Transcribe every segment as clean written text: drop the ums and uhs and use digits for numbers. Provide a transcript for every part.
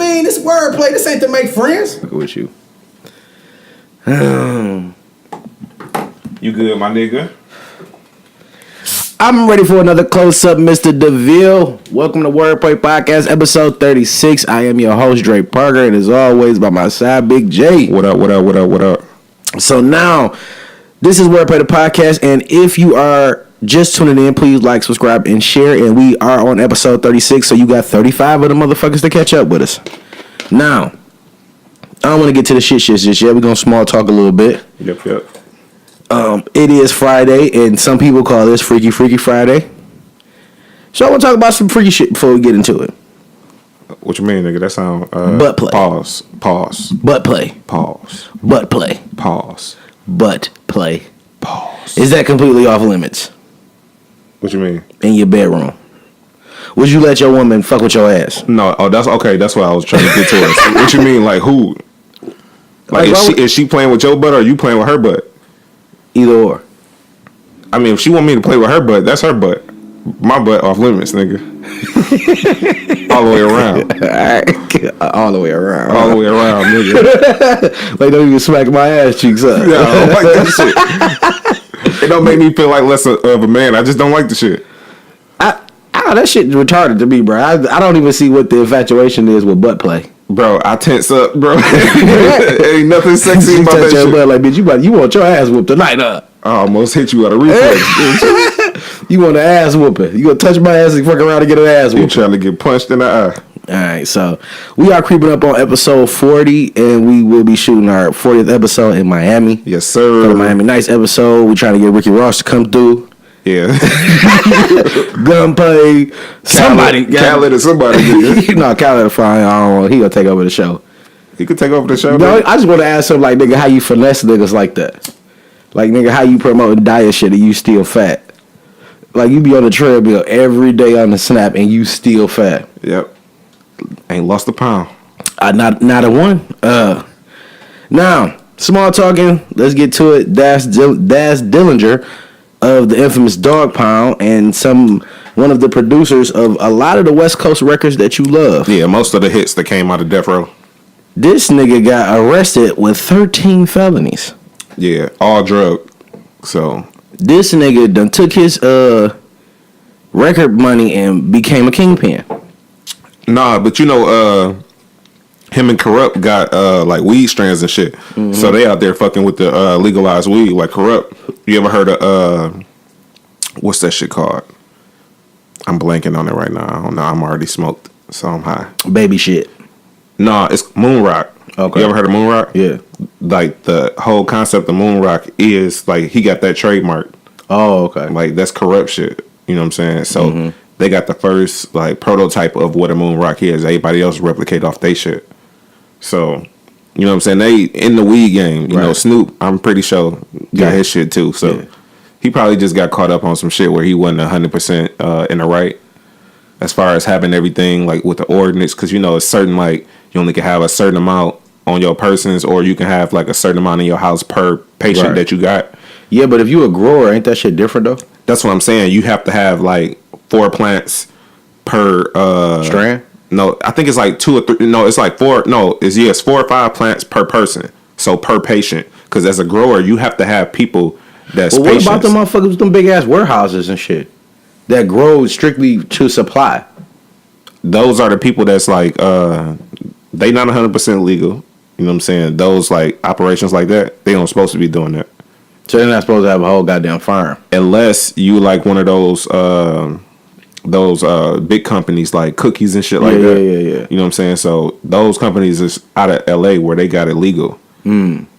mean? This wordplay. This ain't to make friends. Look with you. You good, my nigga? I'm ready for another close-up, Mr. DeVille. Welcome to Wordplay Podcast, episode 36. I am your host, Dre Parker, and as always, by my side, Big J. What up? So now, this is Wordplay the Podcast, and if you are just tuning in, please like, subscribe, and share, and we are on episode 36, so you got 35 of the motherfuckers to catch up with us. Now, I don't want to get to the shit just yet. We're going to small talk a little bit. Yep. It is Friday, and some people call this Freaky Friday. So I want to talk about some freaky shit before we get into it. What you mean, nigga? That sound... butt play. Pause. Butt play. Pause. Butt play. Pause. Butt play. Pause. Is that completely off limits? What you mean? In your bedroom. Would you let your woman fuck with your ass? No. Oh, that's okay. That's what I was trying to get to. What you mean? Like who? Like is she playing with your butt or are you playing with her butt? Either or. I mean, if she want me to play with her butt, that's her butt. My butt off limits, nigga. All the way around. All the way around. All the way around, nigga. Like, don't even smack my ass cheeks up. Yeah, I don't like that shit. It don't make me feel like less of a man. I just don't like the shit. That shit's retarded to me, bro. I don't even see what the infatuation is with butt play. Bro, I tense up, bro. Ain't nothing sexy about that shit. Butt like, bitch, you want your ass whooped tonight, huh? I almost hit you at a reflex. You want an ass whooping. You gonna touch my ass and fuck around and get an ass whooping. You trying to get punched in the eye. Alright, so we are creeping up on episode 40, and we will be shooting our 40th episode in Miami. Yes, sir. Miami, nice episode. We're trying to get Ricky Ross to come through. Yeah. Gunplay. Somebody. Khaled or somebody. No, Khaled fine. I don't know. He gonna take over the show. He could take over the show. No, I just want to ask him, like, nigga, how you finesse niggas like that? Like, nigga, how you promote diet shit and you still fat? Like, you be on the treadmill every day on the snap and you still fat. Yep. Ain't lost a pound. Not a one. Now, small talking. Let's get to it. Daz Dillinger of the infamous Dog Pound and one of the producers of a lot of the West Coast records that you love. Yeah, most of the hits that came out of Death Row. This nigga got arrested with 13 felonies. Yeah, all drug. So this nigga done took his record money and became a kingpin. Nah, but you know, him and Corrupt got like weed strands and shit. Mm-hmm. So they out there fucking with the legalized weed. Like Corrupt, you ever heard of what's that shit called? I'm blanking on it right now. I don't know. I'm already smoked, so I'm high. Baby shit. Nah, it's Moon Rock. Okay. You ever heard of Moon Rock? Yeah. Like the whole concept of Moon Rock is like he got that trademark. Oh, okay. Like that's Corrupt shit. You know what I'm saying? So they got the first like prototype of what a Moon Rock is. Everybody else replicate off they shit. So, you know what I'm saying? They in the weed game. You know, Snoop, I'm pretty sure got his shit too. So he probably just got caught up on some shit where he wasn't 100% in the right as far as having everything like with the ordinance. Because you know, it's certain like you only can have a certain amount on your persons, or you can have like a certain amount in your house per patient that you got. Yeah, but if you a grower, ain't that shit different though? That's what I'm saying. You have to have like 4 plants per strand. No, I think it's like 2 or 3. No, it's like 4. No, it's 4 or 5 plants per person. So per patient, because as a grower, you have to have people that's. Well, what about the motherfuckers with them big ass warehouses and shit that grow strictly to supply? Those are the people that's like they not 100% legal. You know what I'm saying? Those like operations like that, they don't supposed to be doing that. So they're not supposed to have a whole goddamn farm unless you like one of those big companies like cookies and shit like that. Yeah. You know what I'm saying? So those companies is out of LA where they got it legal.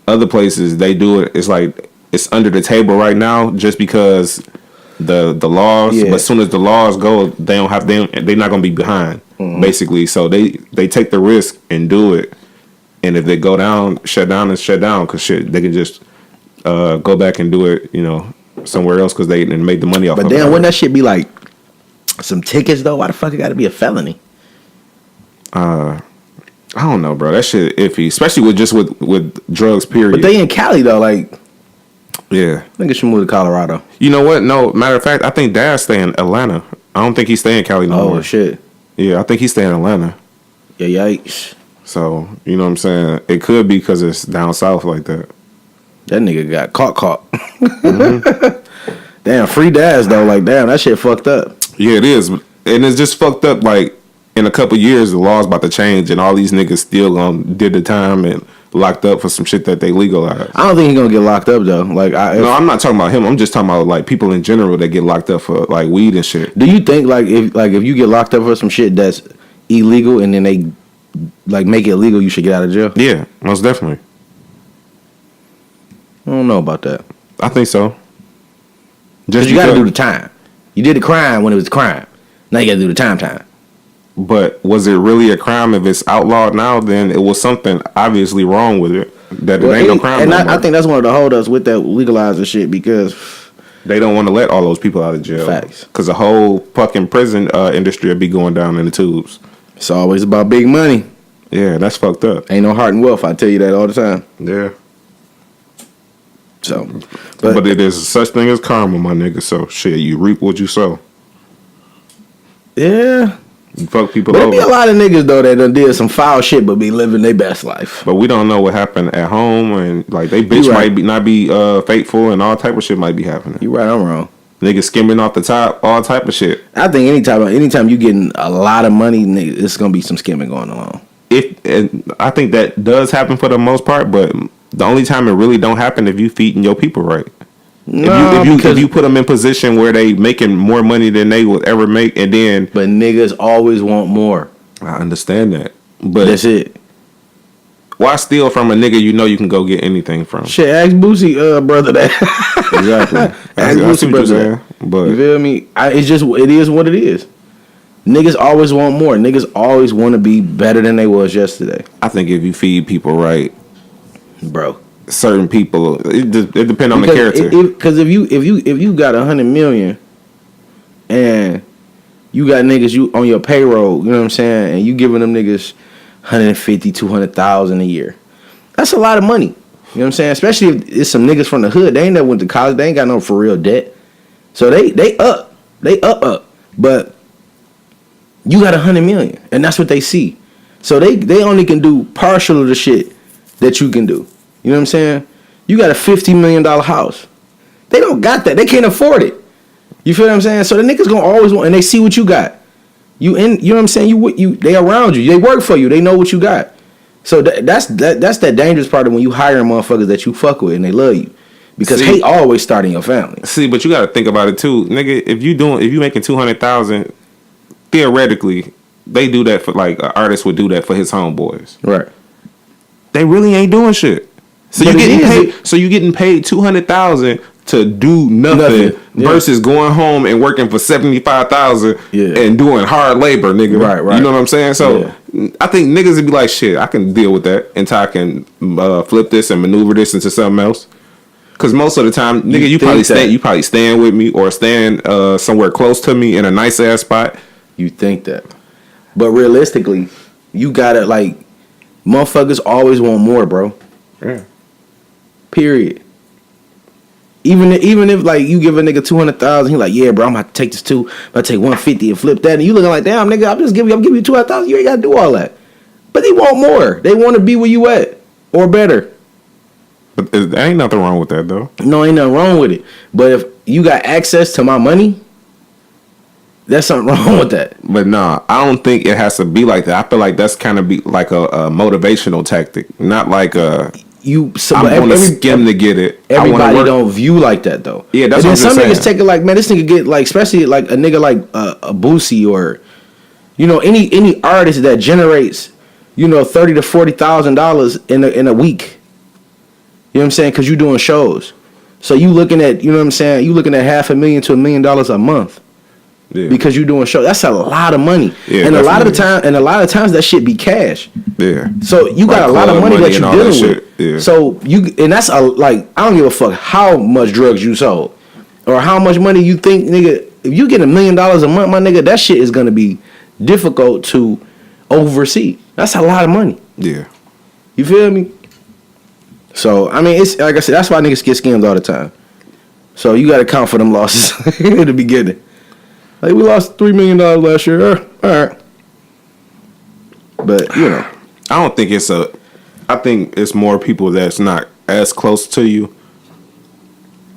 Other places they do it. It's like it's under the table right now just because the laws. But as soon as the laws go, they're not gonna be behind basically. So they take the risk and do it. And if they go down, shut down, because shit, they can just go back and do it, you know, somewhere else because they made the money off. But damn, wouldn't that shit be like some tickets though? Why the fuck it got to be a felony? I don't know, bro. That shit iffy, especially with drugs. Period. But they in Cali though, like. Yeah, I think it should move to Colorado. You know what? No, matter of fact, I think Dad stay in Atlanta. I don't think he's staying in Cali no more. Oh shit. Yeah, I think he's staying in Atlanta. Yeah, yikes. So, you know what I'm saying? It could be because it's down south like that. That nigga got caught. Damn, free dads though. Like, damn, that shit fucked up. Yeah, it is. And it's just fucked up. Like, in a couple years, the law's about to change, and all these niggas still did the time and locked up for some shit that they legalized. I don't think he's gonna get locked up though. Like, no, I'm not talking about him. I'm just talking about like people in general that get locked up for like weed and shit. Do you think if you get locked up for some shit that's illegal and then they like make it legal, you should get out of jail? Yeah, most definitely. I don't know about that. I think so. Just you got to do the time. You did the crime when it was a crime. Now you got to do the time. But was it really a crime if it's outlawed now? Then it was something obviously wrong with it. That it ain't no crime. And no I think that's one of the holdups with that legalizing shit because they don't want to let all those people out of jail. Facts. Because the whole fucking prison industry will be going down in the tubes. It's always about big money. Yeah, that's fucked up. Ain't no heart and wealth. I tell you that all the time. Yeah. So, but it is such thing as karma, my nigga. So shit, you reap what you sow. Yeah. You fuck people but over. But there be a lot of niggas though that done did some foul shit but be living their best life. But we don't know what happened at home, and like they bitch right. might not be faithful, and all type of shit might be happening. You right, I'm wrong. Niggas skimming off the top, all type of shit. I think anytime you getting a lot of money, nigga, it's gonna be some skimming going on. I think that does happen for the most part, but the only time it really don't happen if you feeding your people right. No, if you put them in position where they making more money than they would ever make, and then but niggas always want more. I understand that, but that's it. Why steal from a nigga you know you can go get anything from? Shit, ask Boosie, brother that. Exactly. Ask Boosie, brother that. But you feel me? It is what it is. Niggas always want more. Niggas always want to be better than they was yesterday. I think if you feed people right, bro, certain people, it depends on the character. Because if you got 100 million and you got niggas you on your payroll, you know what I'm saying, and you giving them niggas 150, 200,000 a year, that's a lot of money. You know what I'm saying? Especially if it's some niggas from the hood. They ain't never went to college. They ain't got no for real debt. So they up. But you got 100 million, and that's what they see. So they only can do partial of the shit that you can do. You know what I'm saying? You got a $50 million house. They don't got that. They can't afford it. You feel what I'm saying? So the niggas gonna always want, and they see what you got. You know what I'm saying? They around you. They work for you. They know what you got. So that's that dangerous part of when you hire motherfuckers that you fuck with and they love you. Because hate always start in your family. See, but you got to think about it too, nigga. If you making 200,000, theoretically, they do that for like an artist would do that for his homeboys. Right. They really ain't doing shit. So you getting paid. So you getting paid 200,000 to do nothing. Versus going home and working for 75,000 and doing hard labor, nigga. Right. You know what I'm saying? So I think niggas would be like, shit, I can deal with that until I can flip this and maneuver this into something else. Because most of the time, nigga, you probably staying with me or staying somewhere close to me in a nice ass spot. You think that, but realistically, you gotta like, motherfuckers always want more, bro. Yeah. Period. Even if like you give a nigga 200,000, he like, yeah, bro, I'm about to take this too. I'm about to take 150 and flip that, and you looking like, damn, nigga, I'm giving you 200,000. You ain't gotta do all that. But they want more. They want to be where you at or better. But there ain't nothing wrong with that, though. No, ain't nothing wrong with it. But if you got access to my money, there's something wrong with that. But nah, I don't think it has to be like that. I feel like that's kind of be like a motivational tactic, not like a I'm going to skim to get it. Everybody don't view like that though. Yeah, that's what I'm saying. Some niggas take it like, man, this nigga get like, especially like a nigga like a Boosie or, you know, any artist that generates, you know, $30,000 to $40,000 in a week. You know what I'm saying? Because you doing shows. So you looking at, you know what I'm saying? You looking at $500,000 to $1 million a month. Yeah. Because you doing shows. That's a lot of money. Yeah, and a lot of times that shit be cash. Yeah. So you got a lot of money that you're dealing with. Yeah. So that's like, I don't give a fuck how much drugs you sold or how much money you think, nigga. If you get $1 million a month, my nigga, that shit is gonna be difficult to oversee. That's a lot of money. Yeah. You feel me? So, I mean, it's like I said, that's why niggas get scammed all the time. So, you got to account for them losses in the beginning. Like, we lost $3 million last year. All right. But, you know. I don't think it's a. I think it's more people that's not as close to you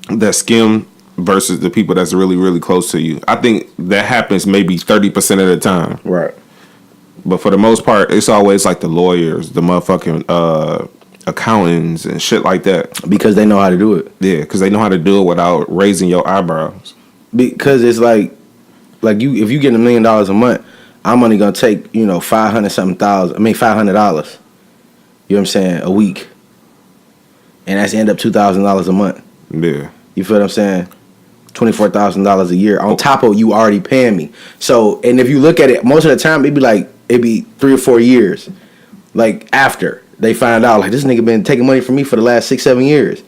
that skim versus the people that's really, really close to you. I think that happens maybe 30% of the time. Right. But for the most part, it's always like the lawyers, the motherfucking accountants and shit like that. Because they know how to do it. Yeah, because they know how to do it without raising your eyebrows. Because it's like you, if you get $1 million a month, I'm only gonna take $500. You know what I'm saying, a week, and that's end up $2,000 a month. Yeah, you feel what I'm saying? $24,000 a year on top of you already paying me. So, and if you look at it, most of the time it'd be 3 or 4 years, like after they find out like this nigga been taking money from me for the last 6-7 years.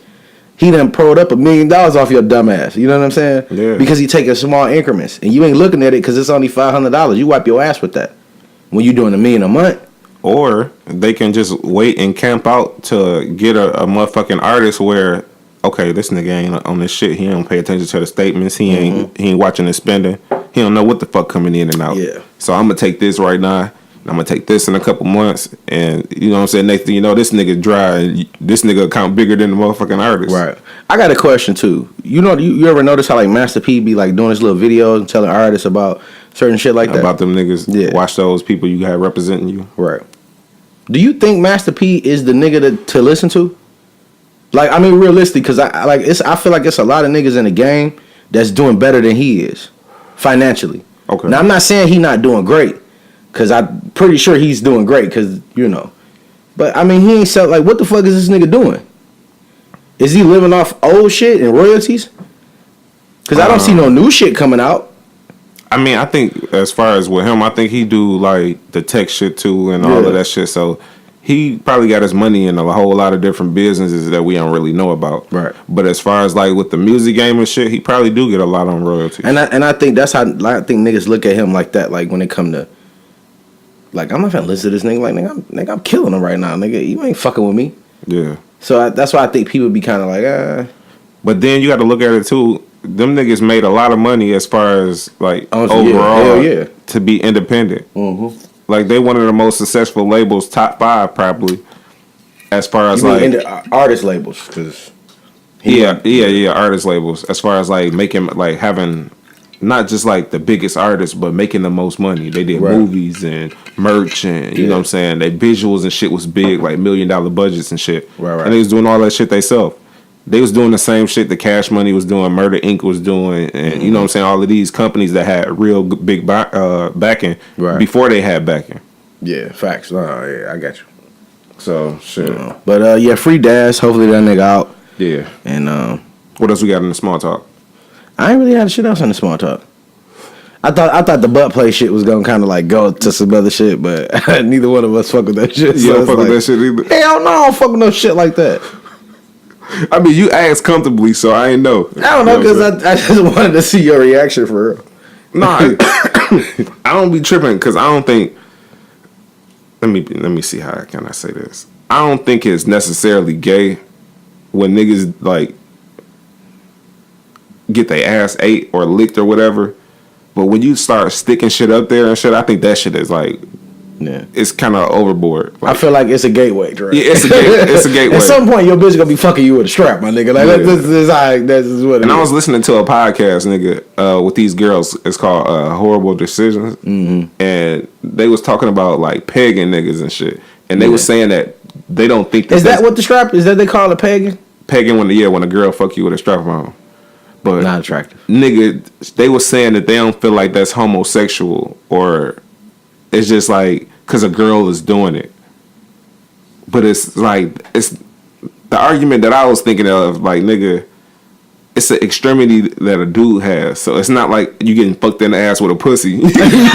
He done pulled up $1 million off your dumb ass. You know what I'm saying? Yeah. Because he taking small increments, and you ain't looking at it because it's only $500. You wipe your ass with that when you doing $1 million a month. Or they can just wait and camp out to get a motherfucking artist where, okay, this nigga ain't on this shit. He don't pay attention to the statements. He ain't watching his spending. He don't know what the fuck coming in and out. Yeah. So I'm gonna take this right now. I'm gonna take this in a couple months, and you know what I'm saying. Next thing you know, this nigga dry. And this nigga account bigger than the motherfucking artist. Right. I got a question too. You ever notice how like Master P be like doing his little videos and telling artists about certain shit like that? About them niggas. Yeah. Watch those people you have representing you. Right. Do you think Master P is the nigga to listen to? Like, I mean, realistically, because I feel like it's a lot of niggas in the game that's doing better than he is financially. Okay. Now I'm not saying he not doing great, because I'm pretty sure he's doing great, because But I mean, he ain't sell like what the fuck is this nigga doing? Is he living off old shit and royalties? Because I don't see no new shit coming out. I mean, I think as far as with him, I think he do like the tech shit too and all of that shit. So he probably got his money in a whole lot of different businesses that we don't really know about. Right. But as far as like with the music game and shit, he probably do get a lot on royalties. And I think that's how I think niggas look at him like that. Like when it come to, like, I'm not gonna listen to this nigga. Like I'm killing him right now, nigga. You ain't fucking with me. Yeah. So that's why I think people be kind of like, But then you got to look at it too. Them niggas made a lot of money as far as like overall to be independent. Mm-hmm. Like they one of the most successful labels, top 5 probably. As far as artist labels, because artist labels. As far as like making like having not just like the biggest artists, but making the most money. They did movies and merch and you know what I'm saying. Their visuals and shit was big, like $1 million budgets and shit. Right. And they was doing all that shit themselves. They was doing the same shit that Cash Money was doing, Murder Inc. was doing, and you know what I'm saying, all of these companies that had real big backing before they had backing. Yeah, facts. Oh, yeah, I got you. So, shit. But, free Daz. Hopefully that nigga out. Yeah. And what else we got in the small talk? I ain't really had shit else in the small talk. I thought the butt play shit was gonna kind of like go to some other shit, but neither one of us fuck with that shit. You don't fuck with that shit either? Hell no, I don't fuck with no shit like that. I mean, you asked comfortably, so I ain't know. I don't know, because I just wanted to see your reaction for real. Nah, I don't be tripping, because I don't think... Let me see how can I say this. I don't think it's necessarily gay when niggas, like, get their ass ate or licked or whatever. But when you start sticking shit up there and shit, I think that shit is, like... Yeah, it's kind of overboard. Like, I feel like it's a gateway drug. Yeah, it's a gateway. At some point, your bitch gonna be fucking you with a strap, my nigga. Like this is what. And I was listening to a podcast, nigga, with these girls. It's called Horrible Decisions, and they was talking about like pegging niggas and shit. And they was saying that they don't think is that what the strap is? That they call it pegging? Pegging when a girl fuck you with a strap on. But not attractive, nigga. They was saying that they don't feel like that's homosexual or. It's just like because a girl is doing it, but it's like it's the argument that I was thinking of. Like nigga, it's an extremity that a dude has. So it's not like you getting fucked in the ass with a pussy. You getting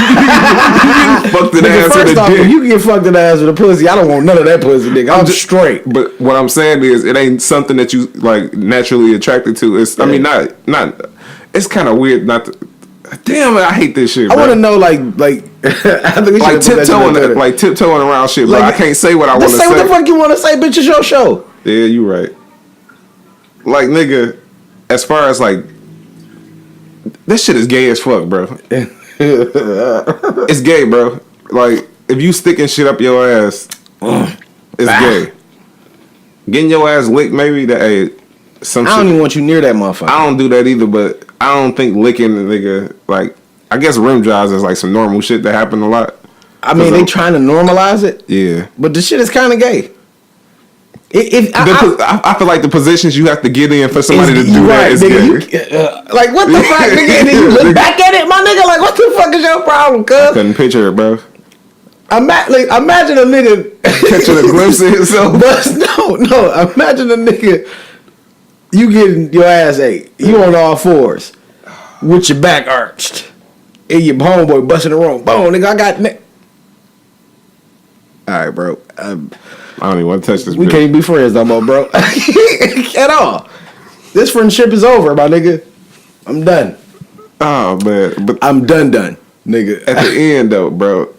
fucked in the ass with a dick. If you get fucked in the ass with a pussy, I don't want none of that pussy, nigga. I'm just straight. But what I'm saying is, it ain't something that you like naturally attracted to. It's I mean not. It's kind of weird not to. Damn it, I hate this shit, bro. I want to know, like I think we tiptoeing around shit, bro. I can't say what I want to say. Say what the fuck you want to say, bitch. It's your show. Yeah, you right. Like, nigga, as far as, like, this shit is gay as fuck, bro. It's gay, bro. Like, if you sticking shit up your ass, It's gay. Getting your ass licked, maybe that. Hey, I don't even want you near that motherfucker. I don't do that either, but I don't think licking the nigga like. I guess rim jobs is like some normal shit that happen a lot. I mean, they trying to normalize it. Yeah, but the shit is kind of gay. I feel like the positions you have to get in for somebody to do that is gay. Like what the fuck, nigga? And then you look back at it, my nigga. Like what the fuck is your problem, cuz? I couldn't picture it, bro. Imagine a nigga catching a glimpse of himself. No. Imagine a nigga. You getting your ass ate. You on all fours with your back arched. And your homeboy busting the room. Boom, nigga, I got... Alright, bro. I don't even want to touch this. We can't even be friends no more, bro. At all. This friendship is over, my nigga. I'm done. Oh, man. But I'm done, nigga. At the end, though, bro,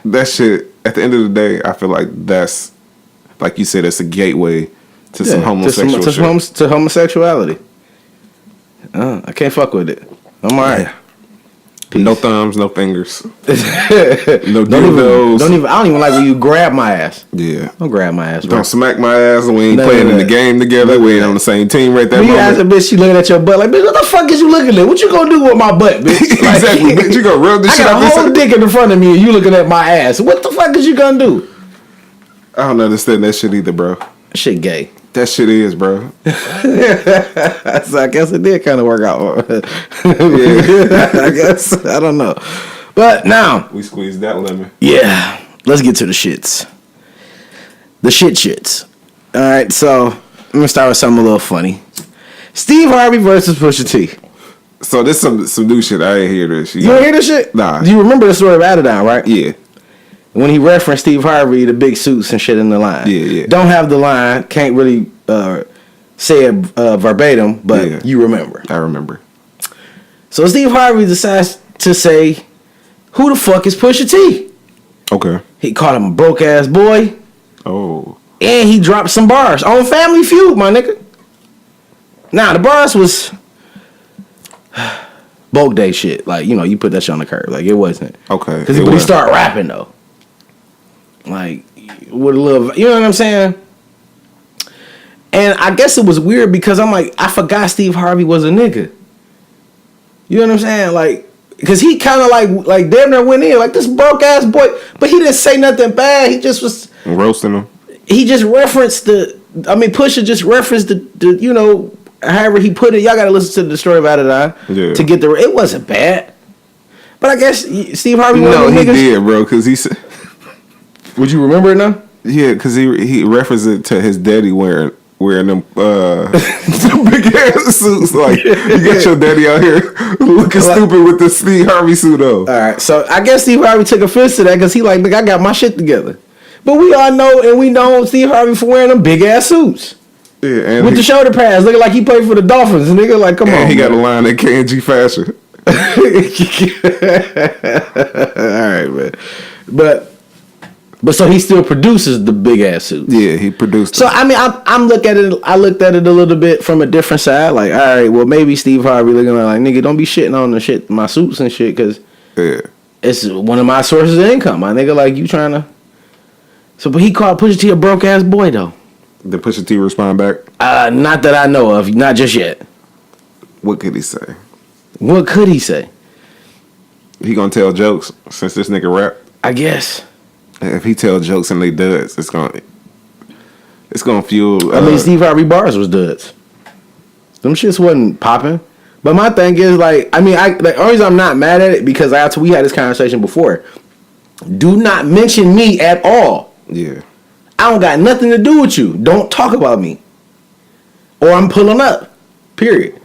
that shit, at the end of the day, I feel like that's, like you said, it's a gateway to some homosexual shit. To homosexuality. I can't fuck with it. I'm alright. Peace. No thumbs, no fingers. No dildos. I don't even like when you grab my ass. Yeah. Don't grab my ass, bro. Don't smack my ass when we ain't playing in the game together. We ain't on the same team right there. You ask a bitch, she looking at your butt like, bitch, what the fuck is you looking at? What you gonna do with my butt, bitch? Like, exactly, bitch. You gonna rub this shit out? I got a whole dick in front of me and you looking at my ass. What the fuck is you gonna do? I don't understand that shit either, bro. Shit gay. That shit is, bro. So I guess it did kind of work out. Yeah, I guess. I don't know. But now. We squeezed that lemon. Yeah. Let's get to the shits. The shits. All right, so I'm going to start with something a little funny. Steve Harvey versus Pusha T. So this some new shit. I ain't hear this. You don't hear this shit? Nah. Do you remember the story of Adidon, right? Yeah. When he referenced Steve Harvey, the big suits and shit in the line. Yeah. Don't have the line, can't really say it verbatim, but you remember. I remember. So Steve Harvey decides to say, who the fuck is Pusha T? Okay. He called him a broke ass boy. Oh. And he dropped some bars on Family Feud, my nigga. Now, the bars was Bogue Day shit. Like, you know, you put that shit on the curb. Like, it wasn't. Okay. Because he started rapping, though. Like, with a little, you know what I'm saying? And I guess it was weird because I'm like, I forgot Steve Harvey was a nigga. You know what I'm saying? Like, because he kind of like damn near went in, like this broke ass boy. But he didn't say nothing bad. He just was roasting him. He just referenced Pusha just referenced the you know, however he put it. Y'all got to listen to the story about it to get it wasn't bad. But I guess Steve Harvey was he did, bro, because he said. Would you remember it now? Yeah, because he referenced it to his daddy wearing them big ass suits. Like, you got your daddy out here looking stupid with the Steve Harvey suit on. All right, so I guess Steve Harvey took offense to that because he like, nigga, I got my shit together. But we all know and we know Steve Harvey for wearing them big ass suits. Yeah, and with the shoulder pads, looking like he played for the Dolphins. Nigga, like, come on. He got a line at K&G Fashion. All right, man. But so he still produces the big ass suits. Yeah, he produced. So I mean, I'm look at it. I looked at it a little bit from a different side. Like, all right, well, maybe Steve Harvey looking like, nigga, don't be shitting on the shit, my suits and shit, because it's one of my sources of income. My nigga, like, you trying to. So, but he called Pusha T a broke ass boy though. Did Pusha T respond back? Not that I know of. Not just yet. What could he say? What could he say? He gonna tell jokes since this nigga rap? I guess. If he tell jokes and they duds, it's gonna fuel. I mean, Steve Harvey bars was duds. Them shits wasn't popping. But my thing is, like, I mean, the only reason I'm not mad at it because after we had this conversation before, do not mention me at all. Yeah. I don't got nothing to do with you. Don't talk about me. Or I'm pulling up. Period.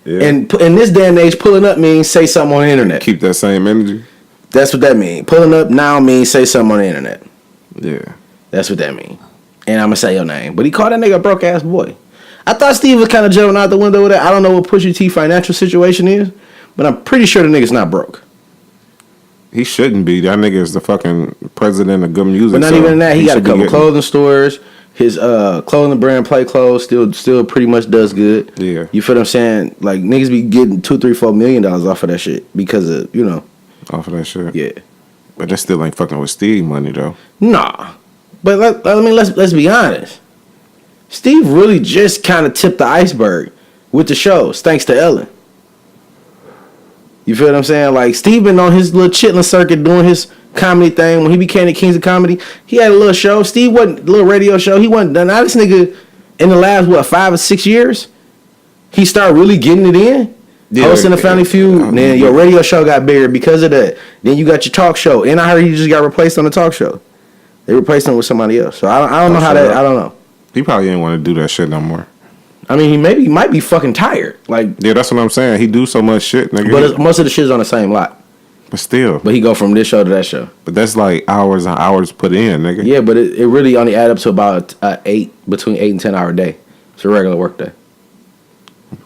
Yeah. And in this day and age, pulling up means say something on the internet. Keep that same energy. That's what that means. Pulling up now means say something on the internet. Yeah. That's what that means. And I'm going to say your name. But he called that nigga a broke ass boy. I thought Steve was kind of jumping out the window with that. I don't know what Pusha T financial situation is, but I'm pretty sure the nigga's not broke. He shouldn't be. That nigga is the fucking president of good music. But not even that. He got a couple clothing stores. His clothing brand, Play Clothes, still pretty much does good. Yeah. You feel what I'm saying? Like, niggas be getting $2, $3, $4 million off of that shit because of, you know. Off of that shit? Yeah. But that still ain't fucking with Steve money, though. Nah. But let's be honest. Steve really just kind of tipped the iceberg with the shows, thanks to Ellen. You feel what I'm saying? Like, Steve been on his little chitlin circuit doing his comedy thing. When he became the Kings of Comedy, he had a little show. Steve wasn't a little radio show. He wasn't done. Now this nigga, in the last, 5 or 6 years, he started really getting it in. Yeah, hosting the Family Feud. Then your radio show got bigger because of that. Then you got your talk show. And I heard he just got replaced on the talk show. They replaced him with somebody else. So I don't know how that, I don't know. He probably ain't want to do that shit no more. I mean, he might be fucking tired. Like, yeah, that's what I'm saying. He do so much shit, nigga. But most of the shit's on the same lot. But still. But he go from this show to that show. But that's like hours and hours put in, nigga. Yeah, but it really only add up to about between 8 and 10 hour day. It's a regular work day.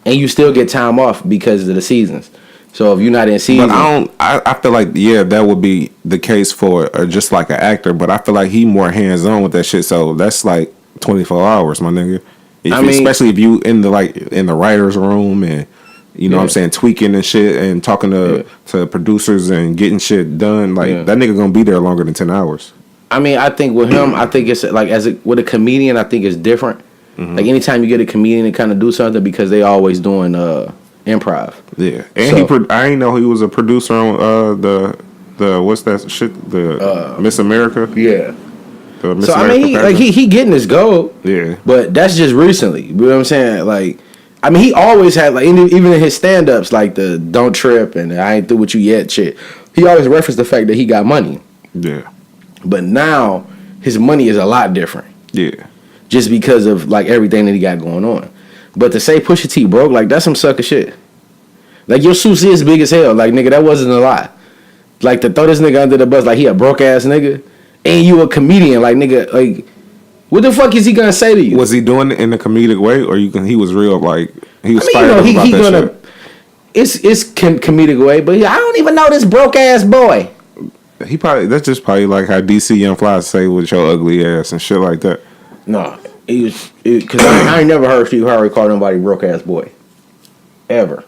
And you still get time off because of the seasons. So if you're not in season, but I feel like that would be the case for just like an actor. But I feel like he more hands on with that shit. So that's like 24 hours, my nigga. Especially if you in the writer's room and you know what I'm saying, tweaking and shit and talking to producers and getting shit done. Like that nigga gonna be there longer than 10 hours. I mean, I think with him, I think it's like with a comedian, I think it's different. Mm-hmm. Like anytime you get a comedian to kind of do something because they always doing improv. Yeah, and I ain't know he was a producer on the what's that shit, the Miss America. Yeah. So I mean, he getting his goal. Yeah. But that's just recently. You know what I'm saying? Like, I mean, he always had like even in his stand ups like the "Don't Trip" and "I Ain't Through With You Yet" shit. He always referenced the fact that he got money. Yeah. But now his money is a lot different. Yeah. Just because of like everything that he got going on. But to say Pusha T broke, like that's some sucker shit. Like your suits is big as hell. Like nigga, that wasn't a lie. Like to throw this nigga under the bus like he a broke ass nigga. And you a comedian, like nigga, like what the fuck is he gonna say to you? Was he doing it in a comedic way, or he was real like he was? I mean, he gonna. Shit. It's comedic way, but I don't even know this broke ass boy. He probably that's just probably like how DC Young Fly say with your ugly ass and shit like that. No, because I ain't never heard Steve Harvey call nobody broke ass boy, ever.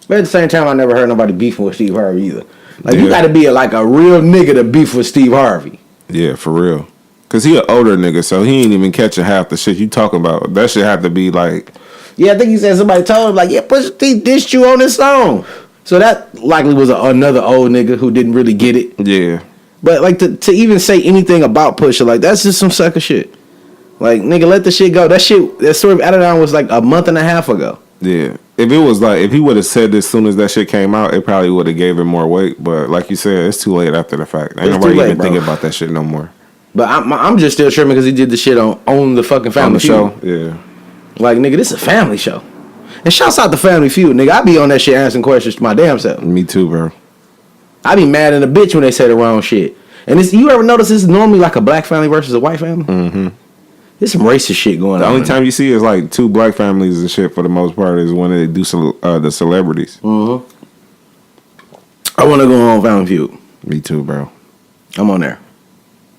But at the same time, I never heard nobody beefing with Steve Harvey either. Like, you gotta be like a real nigga to beef with Steve Harvey. Yeah, for real. Cause he an older nigga, so he ain't even catching half the shit you talking about. That shit have to be like... Yeah, I think he said somebody told him, like, yeah, Pusha T dissed you on this song. So that likely was another old nigga who didn't really get it. Yeah. But, like, to even say anything about Pusha, like, that's just some sucker shit. Like, nigga, let the shit go. That story of Adidon was, like, a month and a half ago. Yeah. If it was like, if he would have said this as soon as that shit came out, it probably would have gave it more weight. But like you said, it's too late after the fact. Ain't nobody even thinking about that shit no more. But I'm just still tripping because he did the shit on the fucking Family Feud. Show. Yeah. Like, nigga, this is a family show. And shouts out to Family Feud, nigga. I be on that shit answering questions to my damn self. Me too, bro. I be mad at a bitch when they say the wrong shit. And you ever notice this is normally like a black family versus a white family? Mm-hmm. There's some racist shit going on. The only time you see is like two black families and shit for the most part is when they do the celebrities. Mm-hmm. I want to go on Family Feud. Me too, bro. I'm on there.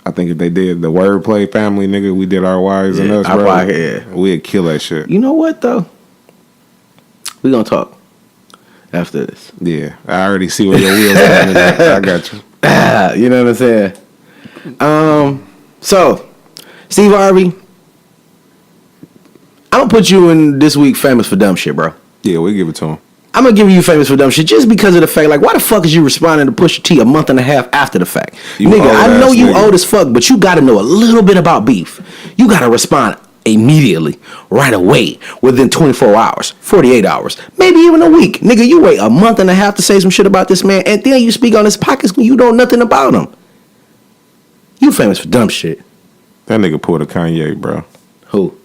I think if they did the Wordplay family, nigga, we did our wives and us, bro. We'd kill that shit. You know what, though? We gonna talk after this. Yeah, I already see where your wheels are. I got you. You know what I'm saying? So, Steve Harvey, I'm gonna put you in this week famous for dumb shit, bro. Yeah, we'll give it to him. I'm gonna give you famous for dumb shit just because of the fact, like, why the fuck is you responding to Pusha T a month and a half after the fact? Nigga, I know you old as fuck, but you gotta know a little bit about beef. You gotta respond immediately, right away, within 24 hours, 48 hours, maybe even a week. Nigga, you wait a month and a half to say some shit about this man, and then you speak on his pockets when you know nothing about him. You famous for dumb shit. That nigga pulled a Kanye, bro. Who?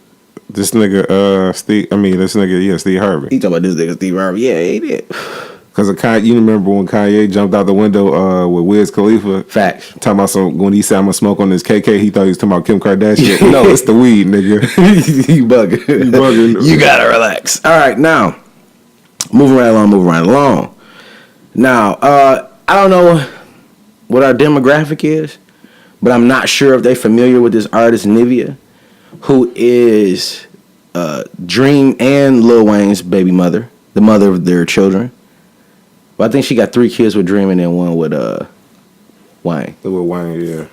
This nigga, Steve Harvey. He talking about this nigga Steve Harvey. Yeah, he did. Because you remember when Kanye jumped out the window with Wiz Khalifa? Facts. Talking about when he said I'm gonna smoke on this KK, he thought he was talking about Kim Kardashian. No, it's the weed, nigga. You bugging. You bugging. You gotta relax. All right, now, moving right along. Now, I don't know what our demographic is, but I'm not sure if they're familiar with this artist, Nivea, who is Dream and Lil Wayne's baby mother, the mother of their children. Well, I think she got 3 kids with Dream and then one with Wayne. With Wayne, yeah.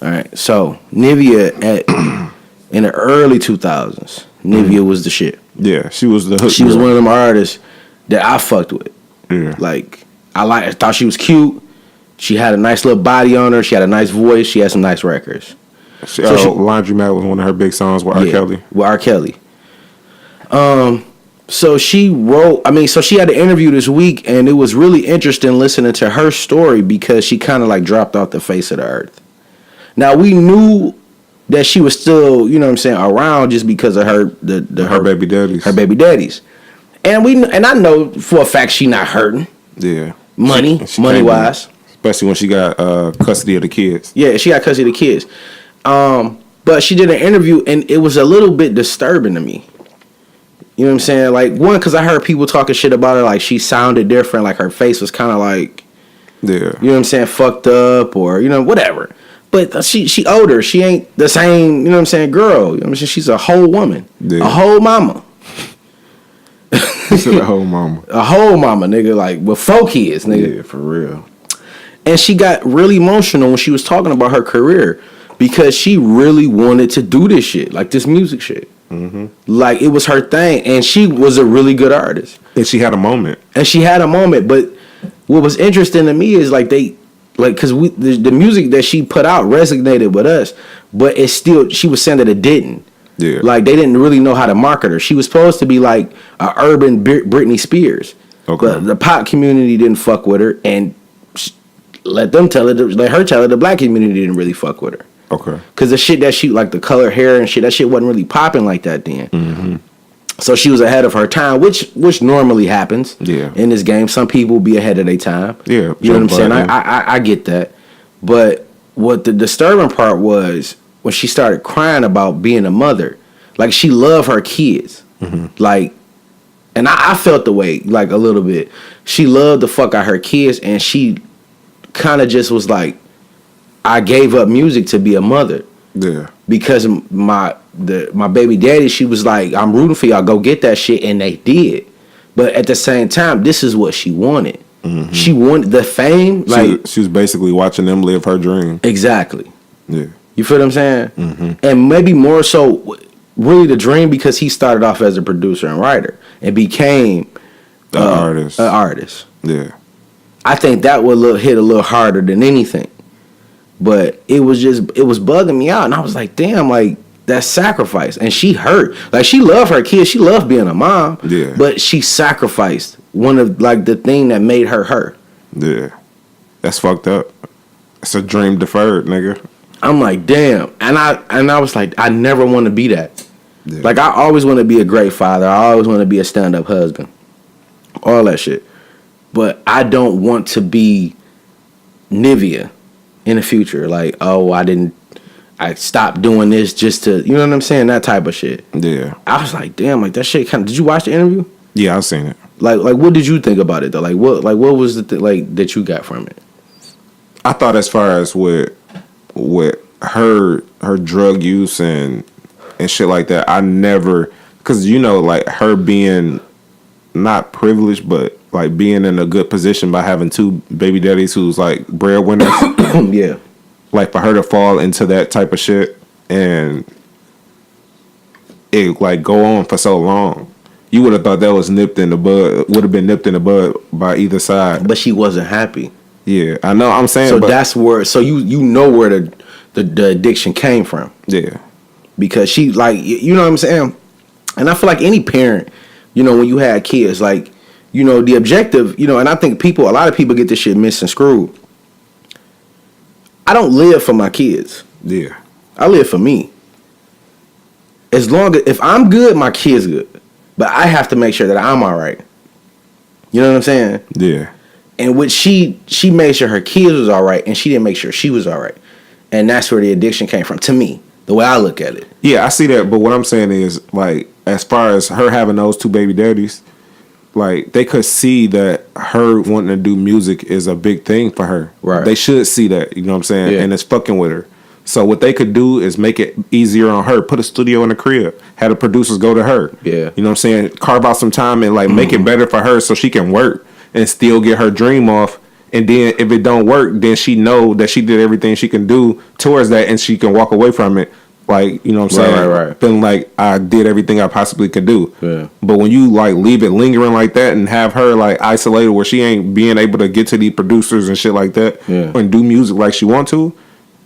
All right. So Nivea in the early 2000s, Nivea was the shit. Yeah, she was the hook. She was one of them artists that I fucked with. Yeah. Like I thought she was cute. She had a nice little body on her. She had a nice voice. She had some nice records. Laundromat was one of her big songs with R. Kelly. With R. Kelly. So she wrote. So she had an interview this week, and it was really interesting listening to her story because she kind of like dropped off the face of the earth. Now we knew that she was still, around just because of her baby daddies. Her baby daddies, and I know for a fact she not hurting. Yeah, money wise. Especially when she got custody of the kids. Yeah, she got custody of the kids. But she did an interview, and it was a little bit disturbing to me. You know what I'm saying? Like, one, because I heard people talking shit about her, like she sounded different, like her face was kind of like, yeah, you know what I'm saying, fucked up, or, whatever. But she older. She ain't the same, girl. You know what I'm saying? She's a whole woman. Yeah. A whole mama. She's a whole mama. A whole mama, nigga, like, with 4 kids, nigga. Yeah, for real. And she got really emotional when she was talking about her career because she really wanted to do this shit, like this music shit. Mm-hmm. Like, it was her thing, and she was a really good artist. And she had a moment. But what was interesting to me is because the music that she put out resonated with us, but it still, she was saying that it didn't. Yeah. Like, they didn't really know how to market her. She was supposed to be like a urban Britney Spears. Okay. But the pop community didn't fuck with her, and let her tell her the black community didn't really fuck with her. Okay. Because the shit that she, like the color hair and shit, that shit wasn't really popping like that then. Mm-hmm. So she was ahead of her time, which normally happens. Yeah. In this game, some people be ahead of their time. Yeah. You know what I'm saying? I get that. But what the disturbing part was when she started crying about being a mother. Like, she loved her kids. Mm-hmm. Like, and I felt the way, like, a little bit. She loved the fuck out her kids, and she kind of just was like, I gave up music to be a mother. Yeah. Because my baby daddy, she was like, I'm rooting for y'all, go get that shit, and they did. But at the same time, this is what she wanted. Mm-hmm. She wanted the fame. Like, she was basically watching them live her dream. Exactly. Yeah. You feel what I'm saying? Mm-hmm. And maybe more so, really the dream, because he started off as a producer and writer and became an artist. Yeah. I think that would hit a little harder than anything. But it was bugging me out, and I was like, damn, like, that's sacrifice. And she hurt. Like, she loved her kids, she loved being a mom. Yeah. But she sacrificed one of, like, the thing that made her her. Yeah. That's fucked up. It's a dream deferred, nigga. I'm like, damn. And I was like, I never want to be that. Yeah. Like, I always want to be a great father. I always want to be a stand-up husband. All that shit. But I don't want to be Nivea in the future. Like, oh, I stopped doing this just to, you know what I'm saying? That type of shit. Yeah. I was like, damn, like, that shit kind of, did you watch the interview? Yeah, I've seen it. Like, what did you think about it, though? Like, what was the like, that you got from it? I thought as far as with her drug use and shit like that, I never, because, like, her being not privileged, but, like, being in a good position by having 2 baby daddies who's, like, breadwinners. Yeah. Like, for her to fall into that type of shit and it, like, go on for so long, you would have thought that was would have been nipped in the bud by either side. But she wasn't happy. Yeah, I know. I'm saying. So that's where. So you know where the addiction came from. Yeah. Because she, like, you know what I'm saying, and I feel like any parent, when you had kids, like, the objective, and I think a lot of people get this shit misconstrued. I don't live for my kids. Yeah. I live for me. As long as, if I'm good, my kid's good. But I have to make sure that I'm all right. You know what I'm saying? Yeah. And what she made sure her kids was all right, and she didn't make sure she was all right. And that's where the addiction came from, to me, the way I look at it. Yeah, I see that. But what I'm saying is, like, as far as her having those 2 baby daddies, like, they could see that her wanting to do music is a big thing for her. Right. They should see that, you know what I'm saying? Yeah. And it's fucking with her. So what they could do is make it easier on her. Put a studio in the crib. Have the producers go to her. Yeah. You know what I'm saying? Carve out some time and, like, make it better for her so she can work and still get her dream off and then if it don't work, then she know that she did everything she can do towards that, and she can walk away from it. Like, you know what I'm saying? Right. Feeling like I did everything I possibly could do. Yeah. But when you like leave it lingering like that and have her like isolated where she ain't being able to get to these producers and shit like that and do music like she want to,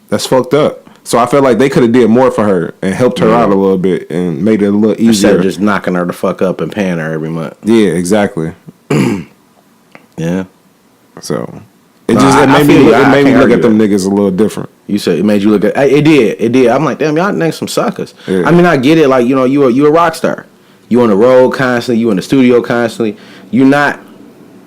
that's fucked up. So I feel like they could have did more for her and helped her out a little bit and made it a little easier. Instead of just knocking her the fuck up and paying her every month. Yeah, exactly. Yeah. So it made me look at them niggas a little different. You said it made you look at it did. I'm like, damn, y'all niggas some suckers. Yeah. I mean, I get it. Like, you know, you a rock star. You on the road constantly. You in the studio constantly. You're not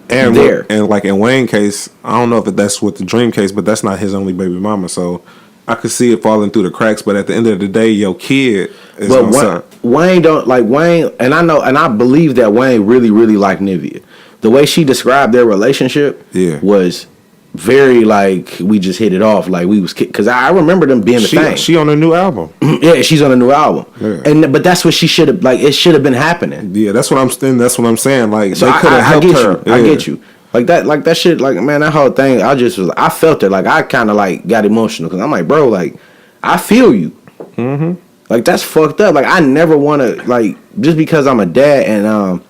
there. And like in Wayne case, I don't know if that's with the Dream case, but that's not his only baby mama. So I could see it falling through the cracks. But at the end of the day, your kid is on son. Wayne don't like Wayne, and I know, and I believe that Wayne really, really liked Nivea. The way she described their relationship was very like we just hit it off, like we was because I remember them being the thing. She on a new album. Yeah, she's on a new album. Yeah. But that's what she should have like. It should have been happening. Yeah, that's what I'm saying. Like, so they could have helped her. I get you. Like that shit. Like, man, that whole thing. I felt it. Like, I kind of like got emotional because I'm like, bro, like I feel you. Mm-hmm. Like, that's fucked up. Like, I never want to like just because I'm a dad and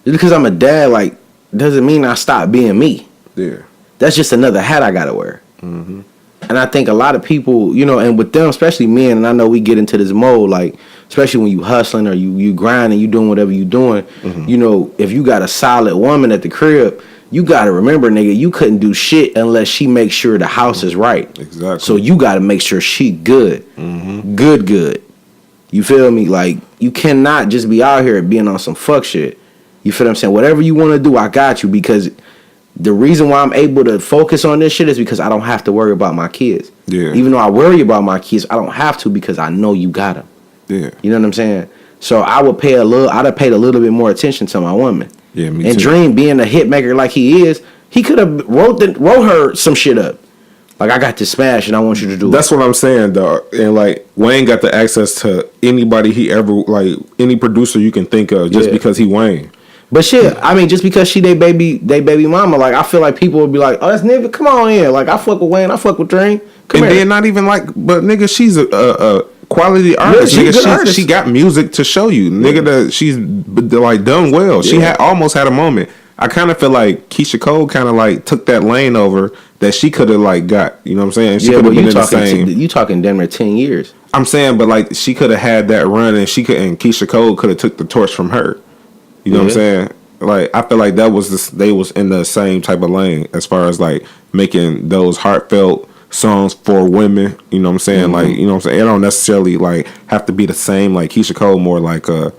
just because I'm a dad like doesn't mean I stop being me. Yeah. That's just another hat I gotta wear. Mm-hmm. And I think a lot of people, you know, and with them, especially men, and I know we get into this mode, like, especially when you hustling or you grinding, you doing whatever you doing, you know, if you got a solid woman at the crib, you gotta remember, nigga, you couldn't do shit unless she makes sure the house is right. Exactly. So you gotta make sure she good. Mm-hmm. Good. You feel me? Like, you cannot just be out here being on some fuck shit. You feel what I'm saying? Whatever you want to do, I got you, because the reason why I'm able to focus on this shit is because I don't have to worry about my kids. Yeah. Even though I worry about my kids, I don't have to because I know you got them. Yeah. You know what I'm saying? So I'd have paid a little bit more attention to my woman. Yeah, me too. And Dream being a hit maker like he is, he could have wrote her some shit up. Like, I got this smash and I want you to do it. That's what I'm saying, dog. And like, Wayne got the access to anybody he ever, like, any producer you can think of just because he Wayne. But shit, I mean, just because she they baby mama, like, I feel like people would be like, oh, that's nigga, come on in. Like, I fuck with Wayne, I fuck with Dream. Come and here. Then not even like, but nigga, she's a quality artist. Yeah, nigga, she got music to show you. Nigga, that she's like done well. She almost had a moment. I kind of feel like Keisha Cole kind of like took that lane over that she could have like got. You know what I'm saying? She could have been in the same. You talking damn near 10 years. I'm saying, but like she could have had that run, and Keisha Cole could have took the torch from her. You know what I'm saying? Like, I feel like they was in the same type of lane as far as like making those heartfelt songs for women. You know what I'm saying? Mm-hmm. Like, you know what I'm saying? It don't necessarily like have to be the same. Like Keisha Cole more like a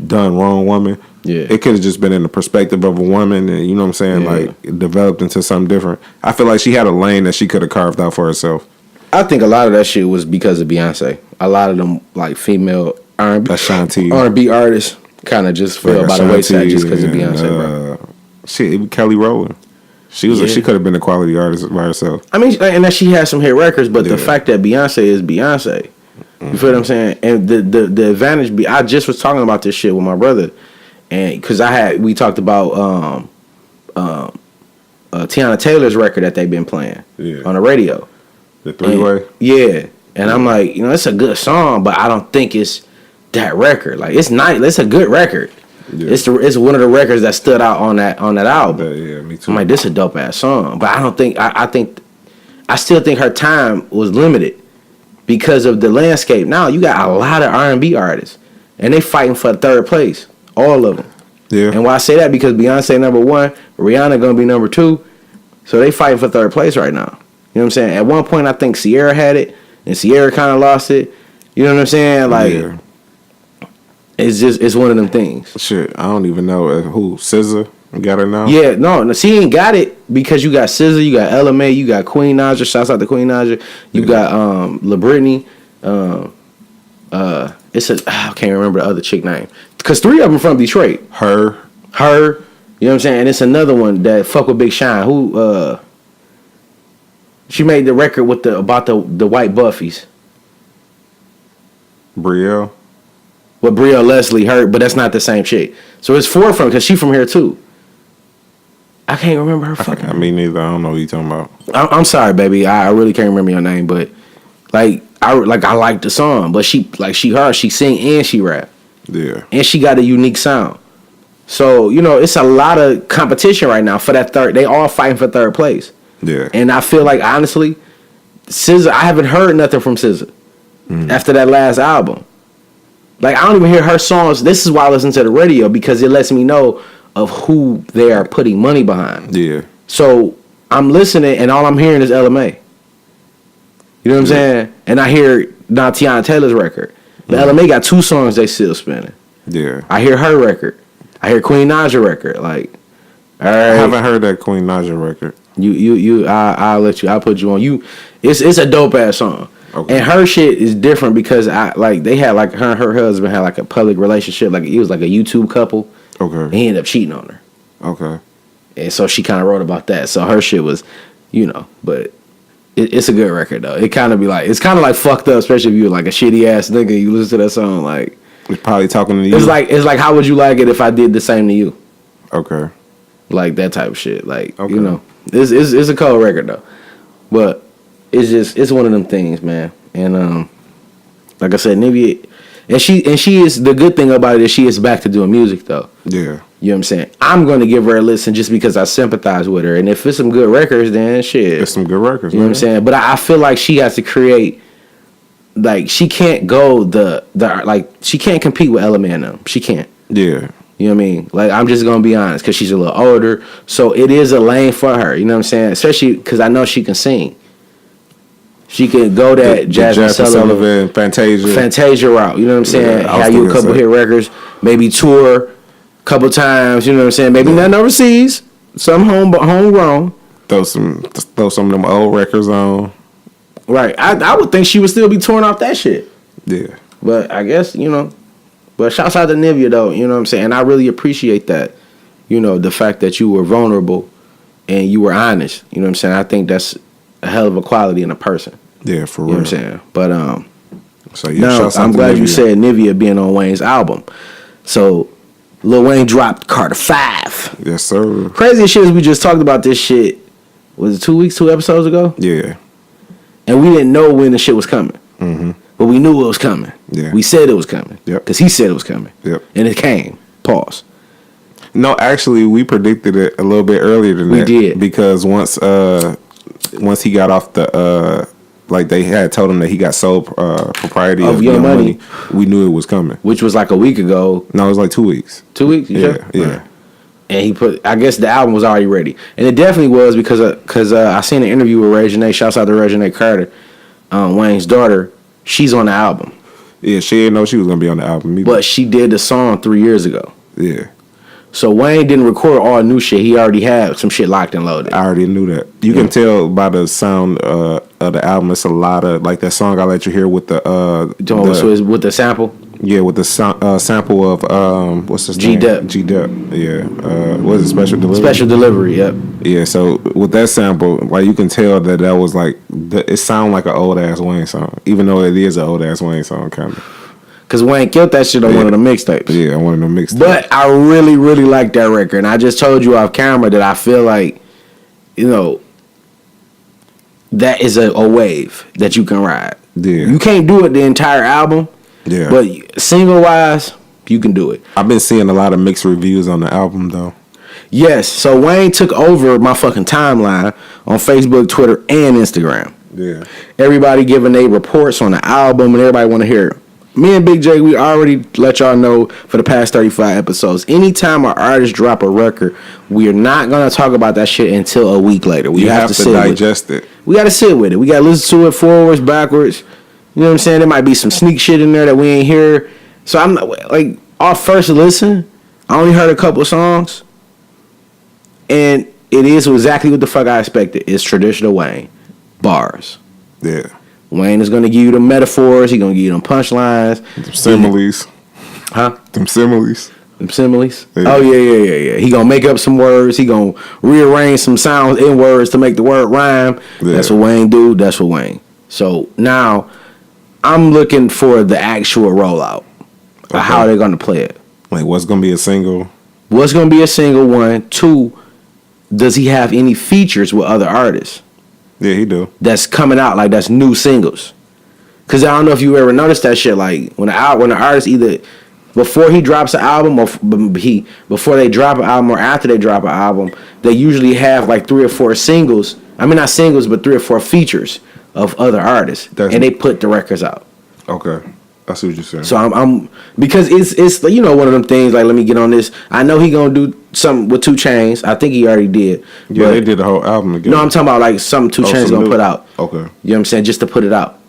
done wrong woman. Yeah. It could have just been in the perspective of a woman, and you know what I'm saying? Yeah. Like, it developed into something different. I feel like she had a lane that she could have carved out for herself. I think a lot of that shit was because of Beyonce. A lot of them like female R&B artists kind of just fell by the wayside just because of Beyonce, bro. Shit, Kelly Rowland. She could have been a quality artist by herself. I mean, and that she has some hit records, but the fact that Beyonce is Beyonce, you feel what I'm saying? And the advantage, I just was talking about this shit with my brother, and because we talked about Tiana Taylor's record that they've been playing on the radio, the three-way. And I'm like, you know, it's a good song, but I don't think it's that record. Like, it's nice. It's a good record. Yeah. It's one of the records that stood out on that album. Yeah, me too. I'm like, this is a dope ass song, but I don't think I still think her time was limited because of the landscape. Now you got a lot of R&B artists, and they fighting for third place, all of them. Yeah. And why I say that, because Beyonce number 1, Rihanna gonna be number 2, so they fighting for third place right now. You know what I'm saying? At one point, I think Ciara had it, and Ciara kind of lost it. You know what I'm saying? Like, it's one of them things. Shit, I don't even know who SZA got her now. Yeah, no, she ain't got it because you got SZA, you got Ella Mai, you got Queen Naija. Shouts out to Queen Naija. You got La Britney. I can't remember the other chick name because 3 of them from Detroit. Her. You know what I'm saying? And it's another one that fuck with Big Sean. Who? She made the record with about the white Buffies. Brielle. What Brielle Leslie heard, but that's not the same chick. So it's 4 from, because she from here too. I can't remember her fucking name. Me neither. I don't know what you talking about. I'm sorry, baby. I really can't remember your name, but I like the song, but she sing and she rap. Yeah. And she got a unique sound. So, it's a lot of competition right now for that third. They all fighting for third place. Yeah. And I feel like, honestly, SZA, I haven't heard nothing from SZA after that last album. Like, I don't even hear her songs. This is why I listen to the radio, because it lets me know of who they are putting money behind. Yeah. So I'm listening, and all I'm hearing is LMA. You know what I'm saying? And I hear now Tiana Taylor's record. But LMA got 2 songs they still spinning. Yeah. I hear her record. I hear Queen Naja record. Like, all right. I haven't heard that Queen Naja record. I'll let you. I'll put you on. It's a dope ass song. Okay. And her shit is different because they had like her and her husband had like a public relationship. Like it was like a YouTube couple. Okay. And he ended up cheating on her. Okay. And so she kind of wrote about that. So her shit was, but it's a good record though. It's kind of like fucked up, especially if you're like a shitty ass nigga. You listen to that song like. It's probably talking to you. It's like how would you like it if I did the same to you? Okay. Like that type of shit. Like okay. It's a cold record though. But it's one of them things, man. And like I said, Nivea, and she is, the good thing about it is she is back to doing music though. Yeah. You know what I'm saying? I'm going to give her a listen just because I sympathize with her. And if it's some good records, then shit. It's some good records, You know what I'm saying? But I feel like she has to create, like, she can't go she can't compete with Ella Man though. She can't. Yeah. You know what I mean? Like, I'm just going to be honest, because she's a little older. So it is a lane for her. You know what I'm saying? Especially because I know she can sing. She can go that Jasmine Sullivan, Fantasia route. You know what I'm saying? Yeah, have you a couple hit records, maybe tour a couple times. You know what I'm saying? Maybe nothing overseas, some homegrown. Throw some of them old records on. Right. I would think she would still be touring off that shit. Yeah. But I guess, but shouts out to Nivea though. You know what I'm saying? And I really appreciate that. The fact that you were vulnerable and you were honest. You know what I'm saying? I think that's a hell of a quality in a person. Yeah, for real. You know what I'm saying? But so yeah, no, I'm glad you said Nivea being on Wayne's album. So Lil Wayne dropped Carter 5. Yes, sir. Crazy shit is we just talked about this shit. Was it 2 episodes ago? Yeah. And we didn't know when the shit was coming. Mm-hmm. But we knew it was coming. Yeah. We said it was coming. Yep. Because he said it was coming. Yep. And it came. Pause. No, actually, we predicted it a little bit earlier than that. We did. Because once he got off the they had told him that he got sole propriety of Young Money, we knew it was coming. Which was like a week ago. No, it was like 2 weeks. 2 weeks? Yeah, sure? yeah. Right. And I guess the album was already ready. And it definitely was because I seen an interview with Reginae. Shouts out to Reginae Carter, Wayne's daughter. She's on the album. Yeah, she didn't know she was going to be on the album either. But she did the song 3 years ago. Yeah. So Wayne didn't record all new shit. He already had some shit locked and loaded. I already knew that. You can tell by the sound of the album. It's a lot of like that song I let you hear with the with the sample. Yeah, with the sample of what's his name? G-Dep. Yeah. What is it? Special Delivery. Special Delivery. Yep. Yeah. So with that sample, like you can tell that was like it sounded like an old ass Wayne song, even though it is an old ass Wayne song, kind of. Because Wayne killed that shit on one of the mixtapes. Yeah, one of the mixtapes. But I really, really like that record. And I just told you off camera that I feel like, that is a wave that you can ride. Yeah. You can't do it the entire album. Yeah. But single-wise, you can do it. I've been seeing a lot of mixed reviews on the album, though. Yes. So Wayne took over my fucking timeline on Facebook, Twitter, and Instagram. Yeah. Everybody giving their reports on the album, and everybody want to hear it. Me and Big J, we already let y'all know for the past 35 episodes. Anytime our artists drop a record, we are not going to talk about that shit until a week later. We have to digest it. We got to sit with it. We got to listen to it forwards, backwards. You know what I'm saying? There might be some sneak shit in there that we ain't hear. So I'm like, off first listen, I only heard a couple songs. And it is exactly what the fuck I expected. It's traditional Wayne. Bars. Yeah. Wayne is going to give you the metaphors. He's going to give you them punchlines. Them similes. Huh? Them similes. Them similes? Yeah. Oh, yeah. He going to make up some words. He going to rearrange some sounds in words to make the word rhyme. Yeah. That's what Wayne do. That's what Wayne. So now I'm looking for the actual rollout. Okay. How they're going to play it. Like what's going to be a single? What's going to be a single, one. Two, does he have any features with other artists Yeah, he do. that's coming out, like that's new singles? Because I don't know if you ever noticed that shit, like when the artist either before he drops an album or before they drop an album or after they drop an album, they usually have like 3 or 4 singles. I mean, not singles, but 3 or 4 features of other artists, and they put the records out. Okay, I see what you're saying. So I'm because it's you know, one of them things like, let me get on this. I know he gonna do something with 2 Chainz. I think he already did. Yeah, they did the whole album again. No, I'm talking about like something 2 Chainz gonna put out. Okay. You know what I'm saying? Just to put it out.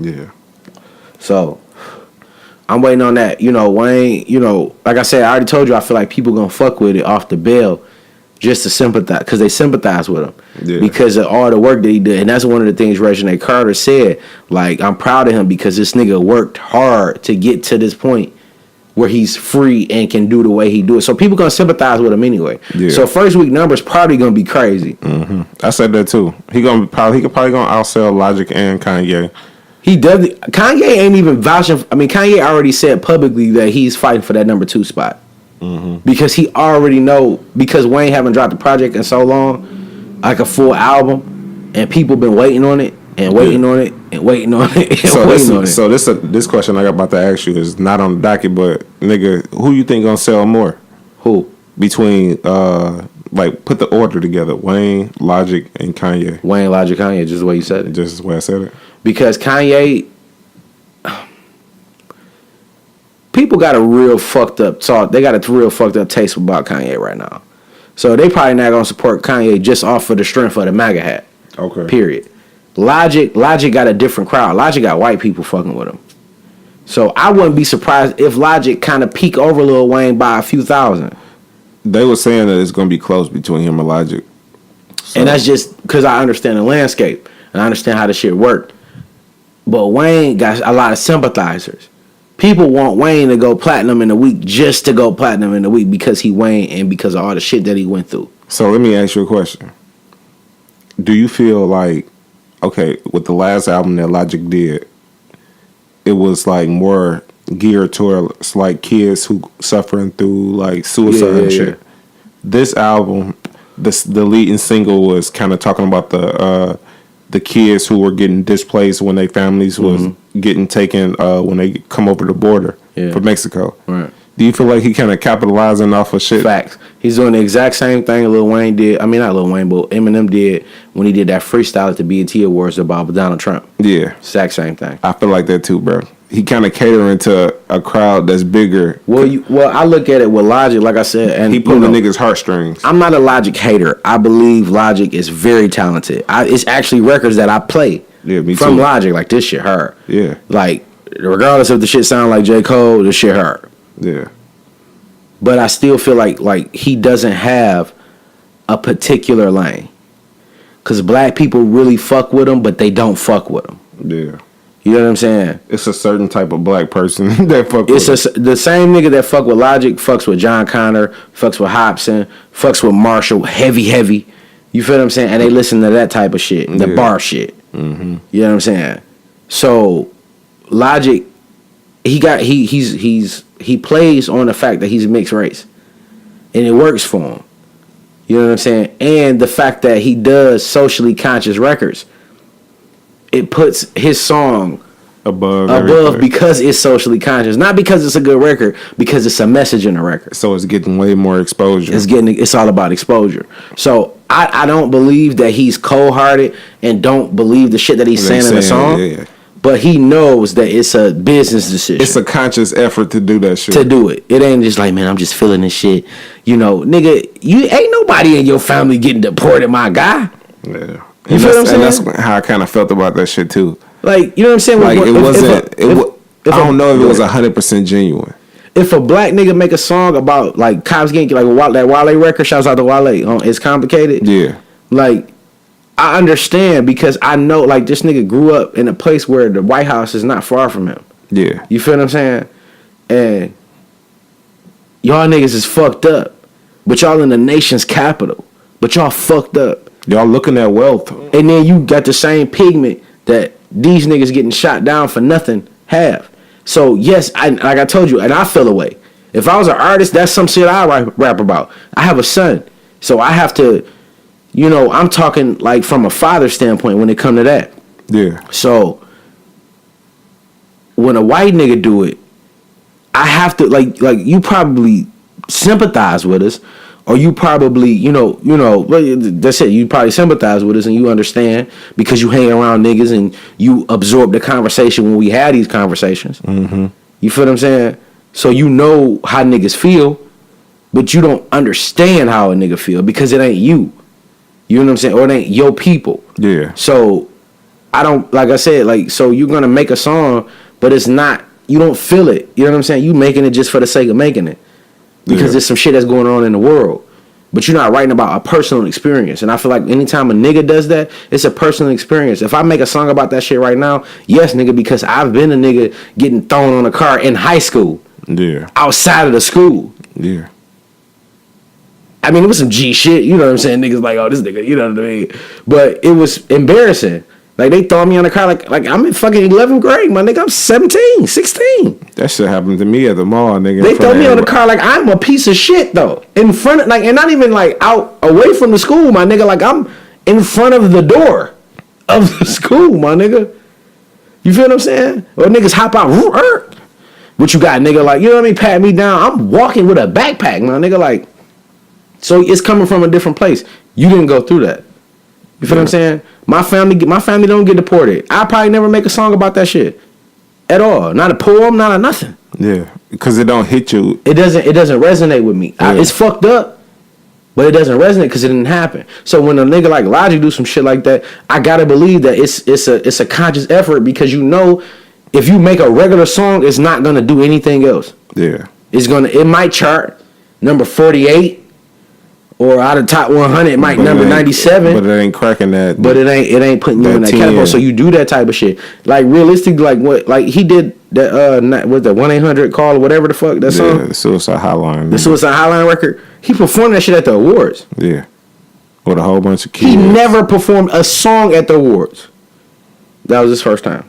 Yeah. So I'm waiting on that. You know, Wayne, you know, like I said, I already told you, I feel like people gonna fuck with it off the bail just to sympathize, because they sympathize with him. Yeah. Because of all the work that he did. And that's one of the things Reginald Carter said. Like, I'm proud of him because this nigga worked hard to get to this point where he's free and can do the way he do it. So people gonna sympathize with him anyway. Yeah. So first week numbers probably gonna be crazy. Mm-hmm. I said that too. He could probably gonna outsell Logic and Kanye. He does. Kanye ain't even vouching. I mean, Kanye already said publicly that he's fighting for that number 2 spot. Mm-hmm. Because he already know, because Wayne haven't dropped a project in so long, like a full album, and people been waiting on it and waiting on it and waiting on it and So this question I got about to ask you is not on the docket, but nigga, who you think gonna sell more? Who? Between like put the order together: Wayne, Logic, and Kanye. Wayne, Logic, Kanye, just the way you said it. Just the way I said it. Because Kanye, people got a real fucked up talk. They got a real fucked up taste about Kanye right now. So they probably not gonna support Kanye just off of the strength of the MAGA hat. Okay. Period. Logic got a different crowd. Logic got white people fucking with him. So I wouldn't be surprised if Logic kind of peek over Lil Wayne by a few thousand. They were saying that it's gonna be close between him and Logic. So. And that's just because I understand the landscape and I understand how the shit worked. But Wayne got a lot of sympathizers. People want Wayne to go platinum in a week just to go platinum in a week because he Wayne and because of all the shit that he went through. So let me ask you a question. Do you feel like, okay, with the last album that Logic did, it was like more geared towards like kids who suffering through like suicide and shit. Yeah. This album, the leading single was kind of talking about the kids who were getting displaced when their families was getting taken when they come over the border from Mexico. Right. Do you feel like he kind of capitalizing off of shit? Facts. He's doing the exact same thing Lil Wayne did. I mean, not Lil Wayne, but Eminem did when he did that freestyle at the BET Awards about Donald Trump. Yeah. Exact same thing. I feel like that too, bro. He kind of catering to a crowd that's bigger. Well, I look at it with Logic, like I said, and he pulling the niggas' heartstrings. I'm not a Logic hater. I believe Logic is very talented. It's actually records that I play from Logic. Like, this shit hard. Yeah. Like, regardless if the shit sound like J. Cole, the shit hard. Yeah. But I still feel like he doesn't have a particular lane. Because black people really fuck with him, but they don't fuck with him. Yeah. You know what I'm saying? It's a certain type of black person that fuck with him. The same nigga that fuck with Logic fucks with John Connor, fucks with Hobson, fucks with Marshall, heavy. You feel what I'm saying? And they listen to that type of shit, the bar shit. Mm-hmm. You know what I'm saying? So Logic, he plays on the fact that he's mixed race, and it works for him. You know what I'm saying? And the fact that he does socially conscious records, it puts his song above because it's socially conscious, not because it's a good record, because it's a message in the record. So it's getting way more exposure. It's all about exposure. So I don't believe that he's cold-hearted and don't believe the shit that he's saying in the song. Yeah. But he knows that it's a business decision. It's a conscious effort to do that shit. To do it. It ain't just like, man, I'm just feeling this shit. You know, nigga, you ain't nobody in your family getting deported, my guy. Yeah. You feel what I'm saying? And that's how I kind of felt about that shit too. Like, you know what I'm saying? Like, it wasn't. I don't know if it was 100% genuine. If a black nigga make a song about like cops getting like that Wale record, shouts out to Wale. It's complicated. Yeah. Like, I understand because I know like this nigga grew up in a place where the White House is not far from him. Yeah. You feel what I'm saying? And y'all niggas is fucked up, but y'all in the nation's capital, but y'all fucked up. Y'all looking at wealth. And then you got the same pigment that these niggas getting shot down for nothing have. So, yes, like I told you, and I feel away. If I was an artist, that's some shit I rap about. I have a son. So I have to, I'm talking like from a father standpoint when it come to that. Yeah. So when a white nigga do it, I have to like you probably sympathize with us, or you probably that's it. You probably sympathize with us and you understand because you hang around niggas and you absorb the conversation when we had these conversations. Mm-hmm. You feel what I'm saying? So you know how niggas feel, but you don't understand how a nigga feel because it ain't you. You know what I'm saying? Or it ain't your people. Yeah. So I don't, like I said, like, so you're gonna make a song, but it's not. You don't feel it. You know what I'm saying? You making it just for the sake of making it. Because there's some shit that's going on in the world. But you're not writing about a personal experience. And I feel like anytime a nigga does that, it's a personal experience. If I make a song about that shit right now, yes, nigga, because I've been a nigga getting thrown on a car in high school. Yeah. Outside of the school. Yeah. I mean, it was some G shit. You know what I'm saying? Niggas like, oh, this nigga, you know what I mean? But it was embarrassing. Like, they throw me on the car like I'm in fucking 11th grade, my nigga. I'm 17, 16. That shit happened to me at the mall, nigga. They throw me on the car like I'm a piece of shit, though. In front of, like, and not even, like, out, away from the school, my nigga. Like, I'm in front of the door of the school, my nigga. You feel what I'm saying? Or niggas hop out. What you got, nigga? Like, you know what I mean? Pat me down. I'm walking with a backpack, my nigga. Like, so it's coming from a different place. You didn't go through that. You feel what I'm saying? My family don't get deported. I probably never make a song about that shit at all. Not a poem, not a nothing. Yeah, because it don't hit you. It doesn't resonate with me. Yeah. It's fucked up, but it doesn't resonate because it didn't happen. So when a nigga like Logic do some shit like that, I gotta believe that it's a conscious effort because if you make a regular song, it's not gonna do anything else. Yeah, it might chart number 48. Or out of top 100, it might number 97. But it ain't cracking that. But it ain't putting you in that category. So you do that type of shit. Like realistically, like what? Like he did that. With the 1-800 call or whatever the fuck that song. Yeah, the Suicide Hotline. The Suicide Hotline record. He performed that shit at the awards. Yeah, with a whole bunch of kids. He never performed a song at the awards. That was his first time.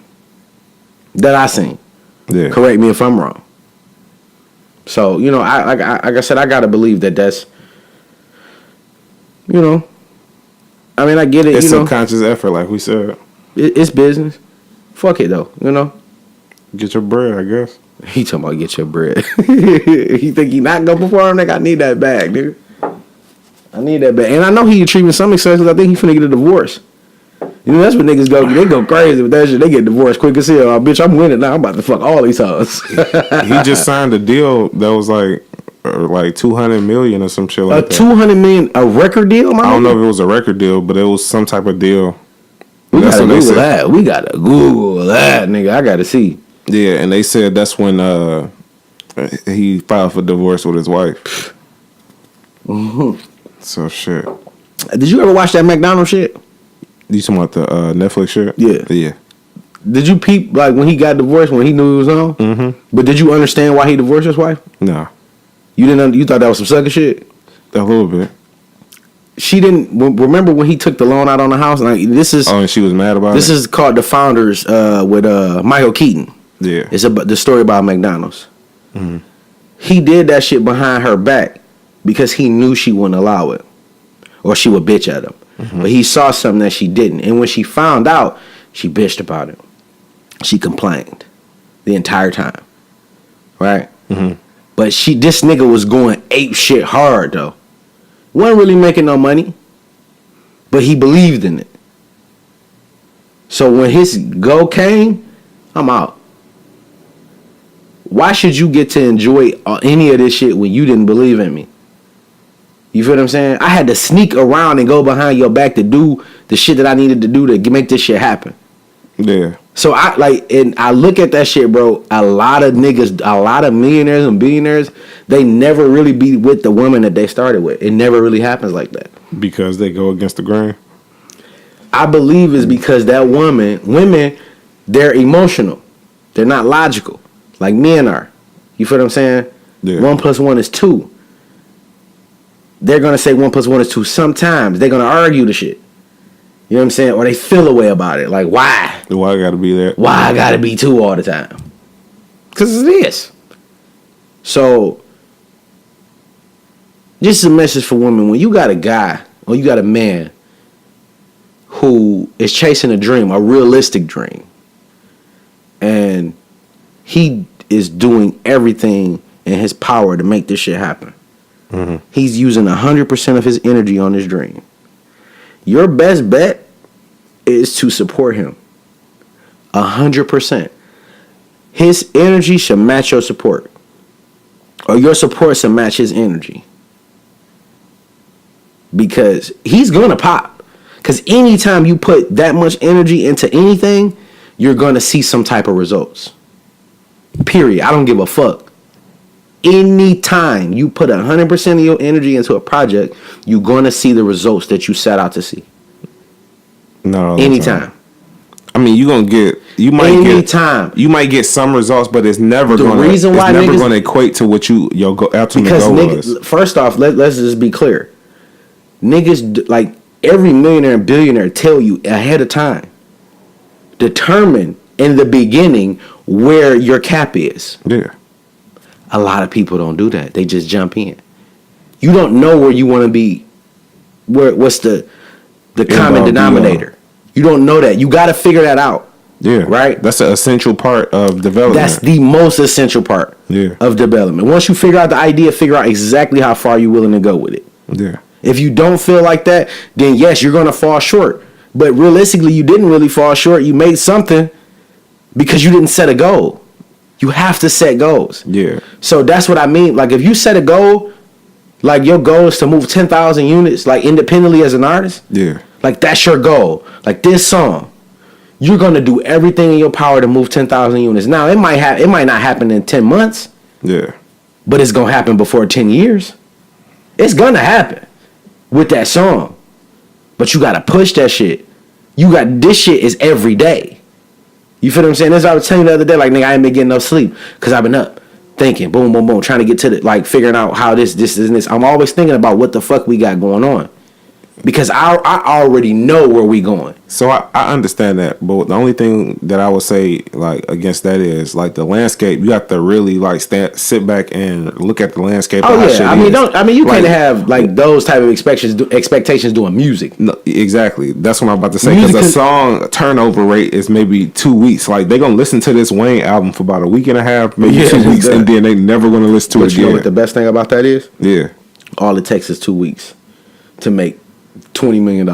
That I seen. Yeah. Correct me if I'm wrong. So like I said, I gotta believe that's. I mean, I get it. It's subconscious effort, like we said. It's business. Fuck it, though. Get your bread, I guess. He talking about get your bread. He think he not gonna perform? Nigga, I need that bag, nigga. I need that bag. And I know he achieving some success because I think he finna get a divorce. That's what niggas go. They go crazy with that shit. They get divorced quick as hell. Oh, bitch, I'm winning now. I'm about to fuck all these hoes. He just signed a deal that was like $200 million or some shit like that. $200 million, a record deal? I don't know if it was a record deal, but it was some type of deal. We gotta Google that. We gotta Google that, nigga. I gotta see. Yeah, and they said that's when he filed for divorce with his wife. Mm-hmm. So shit. Did you ever watch that McDonald's shit? You talking about the Netflix shit? Yeah. Yeah. Did you peep like when he got divorced when he knew he was on? Mm-hmm. But did you understand why he divorced his wife? No. You didn't. You thought that was some sucker shit. A little bit. She didn't remember when he took the loan out on the house. Like this is. Oh, and she was mad about it. This is called The Founders with Michael Keaton. Yeah. It's about the story about McDonald's. Mm-hmm. He did that shit behind her back because he knew she wouldn't allow it, or she would bitch at him. Mm-hmm. But he saw something that she didn't, and when she found out, she bitched about it. She complained the entire time, right? Mm-hmm. But this nigga was going ape shit hard though. Wasn't really making no money, but he believed in it. So when his go came, I'm out. Why should you get to enjoy any of this shit when you didn't believe in me? You feel what I'm saying? I had to sneak around and go behind your back to do the shit that I needed to do to make this shit happen. Yeah. So I look at that shit, bro. A lot of niggas, a lot of millionaires and billionaires, they never really be with the woman that they started with. It never really happens like that. Because they go against the grain? I believe it's because that women, they're emotional. They're not logical. Like men are. You feel what I'm saying? Yeah. 1 + 1 is 2. They're going to say 1 + 1 is 2 sometimes. They're going to argue the shit. You know what I'm saying? Or they feel a way about it. Like, why? Why I gotta be there? Why I gotta be 2 all the time? Because it is. So, Just a message for women. When you got a guy or you got a man who is chasing a dream, a realistic dream, and he is doing everything in his power to make this shit happen. Mm-hmm. He's using 100% of his energy on this dream. Your best bet is to support him 100%. His energy should match your support, or your support should match his energy, because he's gonna pop. Because anytime you put that much energy into anything, you're gonna see some type of results. Period. I don't give a fuck. Anytime you put 100% of your energy into a project, you're gonna see the results that you set out to see. No. Anytime. I mean, you might get some results, but it's never gonna equate to what your ultimate goal was. First off, let's just be clear. Niggas, like every millionaire and billionaire, tell you ahead of time. Determine in the beginning where your cap is. Yeah. A lot of people don't do that. They just jump in. You don't know where you want to be. What's the common denominator? You don't know that. You got to figure that out. Yeah. Right? That's an essential part of development. That's the most essential part of development. Once you figure out the idea, figure out exactly how far you're willing to go with it. Yeah. If you don't feel like that, then yes, you're going to fall short. But realistically, you didn't really fall short. You made something because you didn't set a goal. You have to set goals. Yeah. So that's what I mean. Like if you set a goal, like your goal is to move 10,000 units, like independently as an artist. Yeah. Like that's your goal. Like this song, you're gonna do everything in your power to move 10,000 units. Now it might not happen in 10 months. Yeah. But it's gonna happen before 10 years. It's gonna happen with that song. But you gotta push that shit. This shit is every day. You feel what I'm saying? That's what I was telling you the other day. Like, nigga, I ain't been getting no sleep because I've been up thinking, boom, boom, boom, trying to get to the, figuring out how this, and this. I'm always thinking about what the fuck we got going on because I already know where we going. So I understand that, but the only thing that I would say against that is the landscape. You have to really sit back and look at the landscape. Oh yeah, you can't have those type of expectations doing music. No, exactly. That's what I'm about to say. Because a song turnover rate is maybe 2 weeks. They gonna listen to this Wayne album for about a week and a half, maybe 2 weeks, and then they never gonna listen to it again. You know what the best thing about that is? Yeah. All it takes is 2 weeks to make $20 million.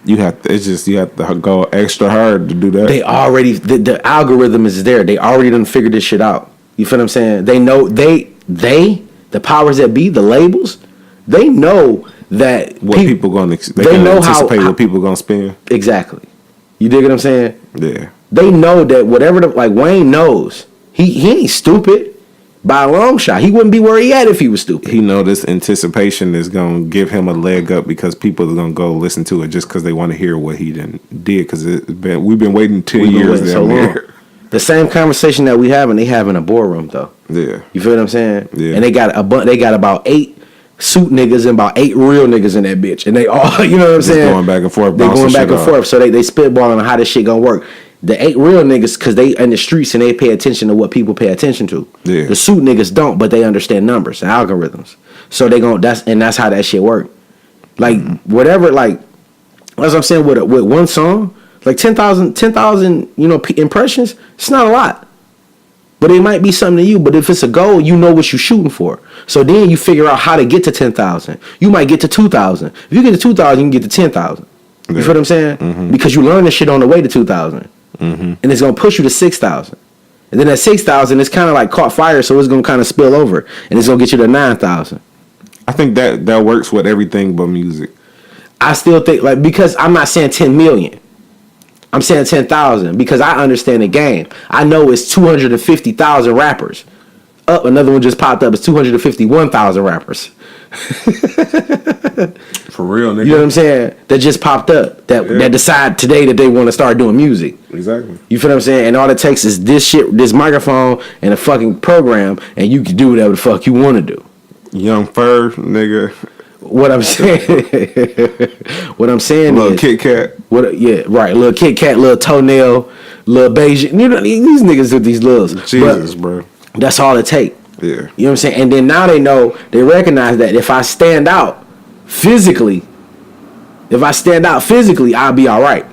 You have to go extra hard to do that. They already the algorithm is there. They already done figured this shit out. You feel what I'm saying? They know the powers that be, the labels, they know that what people gonna they know anticipate what people gonna spend. Exactly. You dig what I'm saying? Yeah. They know that whatever Wayne knows, he ain't stupid. By a long shot, he wouldn't be where he at if he was stupid. He know this anticipation is gonna give him a leg up because people are gonna go listen to it just because they want to hear what he did. Because we've been waiting 10 years so long. The same conversation that we having, they have in a boardroom though. Yeah, you feel what I'm saying? Yeah, and they got about 8 suit niggas and about 8 real niggas in that bitch, and they all, you know what I'm saying? Going back and forth. They going back and forth, so they spitballing on how this shit gonna work. The 8 real niggas, because they in the streets and they pay attention to what people pay attention to. Yeah. The suit niggas don't, but they understand numbers and algorithms. So they that's how that shit work. Whatever, as I'm saying, with one song, 10,000, impressions, it's not a lot. But it might be something to you. But if it's a goal, you know what you're shooting for. So then you figure out how to get to 10,000. You might get to 2,000. If you get to 2,000, you can get to 10,000. You feel what I'm saying? Mm-hmm. Because you learn this shit on the way to 2,000. Mm-hmm. And it's going to push you to 6,000. And then at 6,000, it's kind of caught fire, so it's going to kind of spill over. And it's going to get you to 9,000. I think that works with everything but music. I still think, because I'm not saying 10 million. I'm saying 10,000 because I understand the game. I know it's 250,000 rappers. Another one just popped up. It's 251,000 rappers. For real, nigga. You know what I'm saying? That just popped up. That decide today that they want to start doing music. Exactly. You feel what I'm saying? And all it takes is this microphone and a fucking program, and you can do whatever the fuck you want to do. Young Fur, nigga. What I'm saying, little Kit Kat. Little Kit Kat, little Toenail, little Beijing. You know these niggas with these littles. Jesus, bro. That's all it take. Yeah. You know what I'm saying? And then now they recognize that if I stand out physically, I'll be all right.